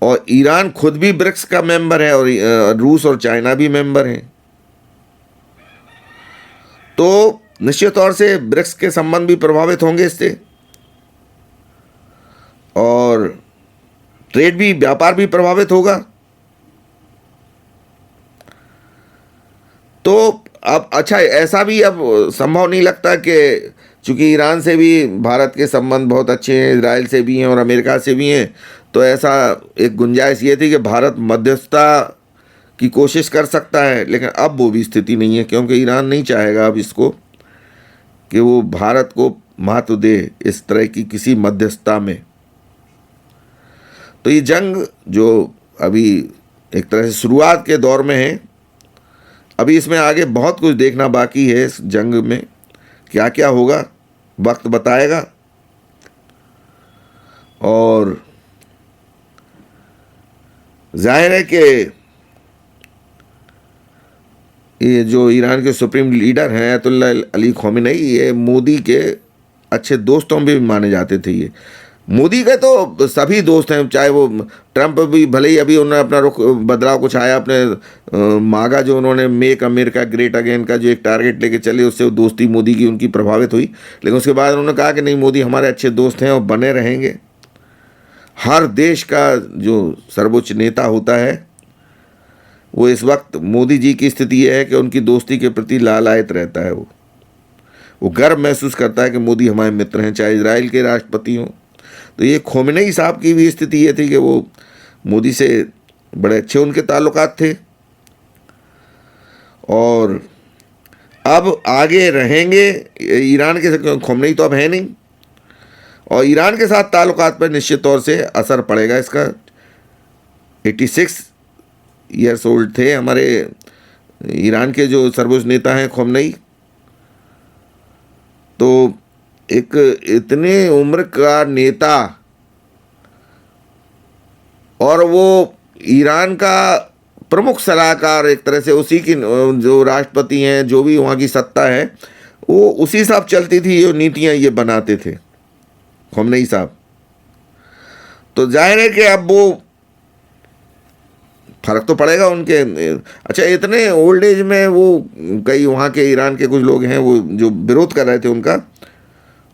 और ईरान खुद भी ब्रिक्स का मेंबर है, और रूस और चाइना भी मेंबर हैं। तो निश्चित तौर से ब्रिक्स के संबंध भी प्रभावित होंगे इससे, और ट्रेड भी, व्यापार भी प्रभावित होगा। तो अब अच्छा, ऐसा भी अब संभव नहीं लगता कि चूँकि ईरान से भी भारत के संबंध बहुत अच्छे हैं, इजराइल से भी हैं और अमेरिका से भी हैं, तो ऐसा एक गुंजाइश ये थी कि भारत मध्यस्थता की कोशिश कर सकता है, लेकिन अब वो भी स्थिति नहीं है, क्योंकि ईरान नहीं चाहेगा अब इसको कि वो भारत को महत्व दे इस तरह की किसी मध्यस्थता में। तो ये जंग जो अभी एक तरह से शुरुआत के दौर में है, अभी इसमें आगे बहुत कुछ देखना बाकी है। इस जंग में क्या क्या होगा वक्त बताएगा, और जाहिर है कि ये जो ईरान के सुप्रीम लीडर हैं अयतुल्ला अली ख़ामेनी, ये मोदी के अच्छे दोस्तों में भी माने जाते थे। ये मोदी के तो सभी दोस्त हैं, चाहे वो ट्रंप भी, भले ही अभी उन्होंने अपना रुख बदलाव कुछ आया, अपने मागा जो उन्होंने मेक अमेरिका ग्रेट अगेन का जो एक टारगेट लेके चले, उससे दोस्ती मोदी की उनकी प्रभावित हुई, लेकिन उसके बाद उन्होंने कहा कि नहीं, मोदी हमारे अच्छे दोस्त हैं और बने रहेंगे। हर देश का जो सर्वोच्च नेता होता है वो इस वक्त मोदी जी की स्थिति यह है कि उनकी दोस्ती के प्रति लालायित रहता है। वो गर्व महसूस करता है कि मोदी हमारे मित्र हैं, चाहे इजराइल के राष्ट्रपति हों। तो ये खोमेनी साहब की भी स्थिति ये थी कि वो मोदी से बड़े अच्छे उनके ताल्लुकात थे और अब आगे रहेंगे। ईरान के खोमेनी तो अब है नहीं और ईरान के साथ ताल्लुकात पर निश्चित तौर से असर पड़ेगा इसका। 86 ईयर्स ओल्ड थे हमारे ईरान के जो सर्वोच्च नेता हैं खोमेनी। तो एक इतने उम्र का नेता और वो ईरान का प्रमुख सलाहकार, एक तरह से उसी की जो राष्ट्रपति हैं, जो भी वहाँ की सत्ता है वो उसी हिसाब चलती थी, जो नीतियाँ ये बनाते थे खोमेनी साहब। तो जाहिर है कि अब वो फर्क तो पड़ेगा उनके। अच्छा, इतने ओल्ड एज में वो कई वहाँ के ईरान के कुछ लोग हैं वो जो विरोध कर रहे थे उनका,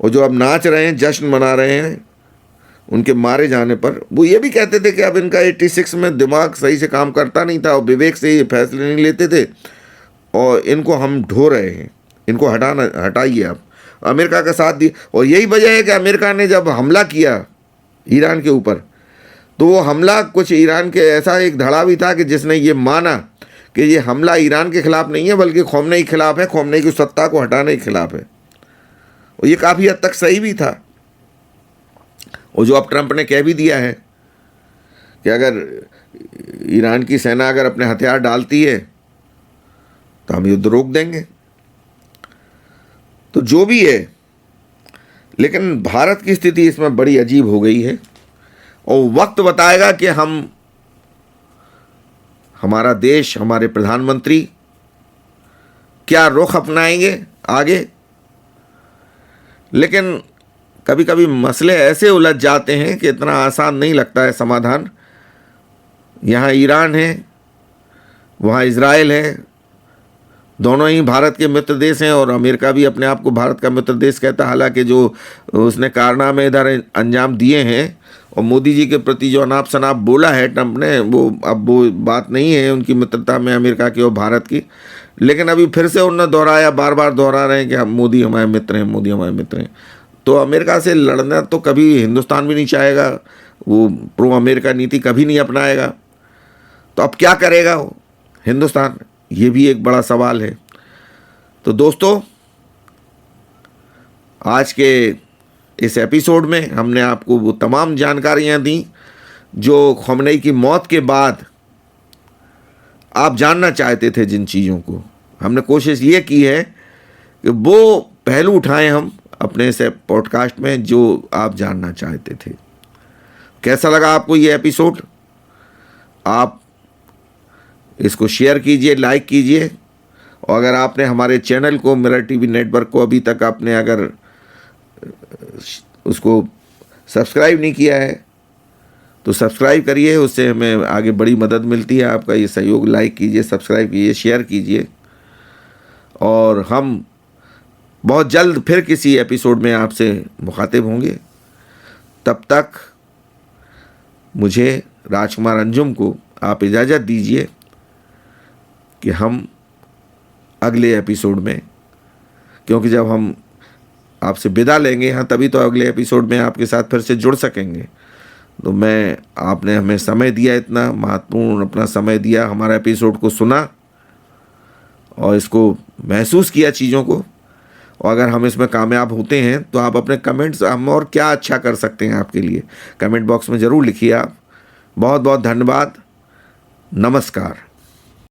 और जो अब नाच रहे हैं, जश्न मना रहे हैं उनके मारे जाने पर, वो ये भी कहते थे कि अब इनका 86 में दिमाग सही से काम करता नहीं था और विवेक से ये फैसले नहीं लेते थे और इनको हम ढो रहे हैं, इनको हटाइए आप। अमेरिका का साथ दिया और यही वजह है कि अमेरिका ने जब हमला किया ईरान के ऊपर तो वो हमला कुछ ईरान के ऐसा एक धड़ा भी था कि जिसने ये माना कि ये हमला ईरान के खिलाफ नहीं है बल्कि खोमेनी के खिलाफ है, खोमेनी की सत्ता को हटाने के खिलाफ है। और ये काफ़ी हद तक सही भी था। और जो अब ट्रंप ने कह भी दिया है कि अगर ईरान की सेना अगर अपने हथियार डालती है तो हम युद्ध रोक देंगे। तो जो भी है, लेकिन भारत की स्थिति इसमें बड़ी अजीब हो गई है और वक्त बताएगा कि हमारा देश, हमारे प्रधानमंत्री क्या रुख अपनाएंगे आगे। लेकिन कभी कभी मसले ऐसे उलझ जाते हैं कि इतना आसान नहीं लगता है समाधान। यहाँ ईरान है, वहाँ इजराइल है, दोनों ही भारत के मित्र देश हैं और अमेरिका भी अपने आप को भारत का मित्र देश कहता है। हालांकि जो उसने कारनामे इधर अंजाम दिए हैं और मोदी जी के प्रति जो अनाप शनाप बोला है ट्रंप ने, वो बात नहीं है उनकी मित्रता में अमेरिका की और भारत की। लेकिन अभी फिर से उन्होंने दोहराया, बार बार दोहरा रहे हैं कि हम मोदी हमारे मित्र हैं, मोदी हमारे मित्र हैं। तो अमेरिका से लड़ना तो कभी हिंदुस्तान भी नहीं चाहेगा, वो प्रो अमेरिका नीति कभी नहीं अपनाएगा। तो अब क्या करेगा वो हिंदुस्तान, ये भी एक बड़ा सवाल है। तो दोस्तों, आज के इस एपिसोड में हमने आपको वो तमाम जानकारियां दी जो खोमेनी की मौत के बाद आप जानना चाहते थे। जिन चीज़ों को हमने कोशिश ये की है कि वो पहलू उठाएं हम अपने इस पॉडकास्ट में जो आप जानना चाहते थे। कैसा लगा आपको ये एपिसोड? आप इसको शेयर कीजिए, लाइक कीजिए और अगर आपने हमारे चैनल को, मिरर टीवी नेटवर्क को अभी तक आपने अगर उसको सब्सक्राइब नहीं किया है तो सब्सक्राइब करिए, उससे हमें आगे बड़ी मदद मिलती है। आपका ये सहयोग, लाइक कीजिए, सब्सक्राइब कीजिए, शेयर कीजिए और हम बहुत जल्द फिर किसी एपिसोड में आपसे मुखातिब होंगे। तब तक मुझे, राजकुमार अंजुम को आप इजाज़त दीजिए कि हम अगले एपिसोड में, क्योंकि जब हम आपसे विदा लेंगे यहाँ तभी तो अगले एपिसोड में आपके साथ फिर से जुड़ सकेंगे। तो आपने हमें समय दिया, इतना महत्वपूर्ण अपना समय दिया, हमारा एपिसोड को सुना और इसको महसूस किया चीज़ों को, और अगर हम इसमें कामयाब होते हैं तो आप अपने कमेंट्स, हम और क्या अच्छा कर सकते हैं आपके लिए, कमेंट बॉक्स में ज़रूर लिखिए आप। बहुत बहुत धन्यवाद। नमस्कार।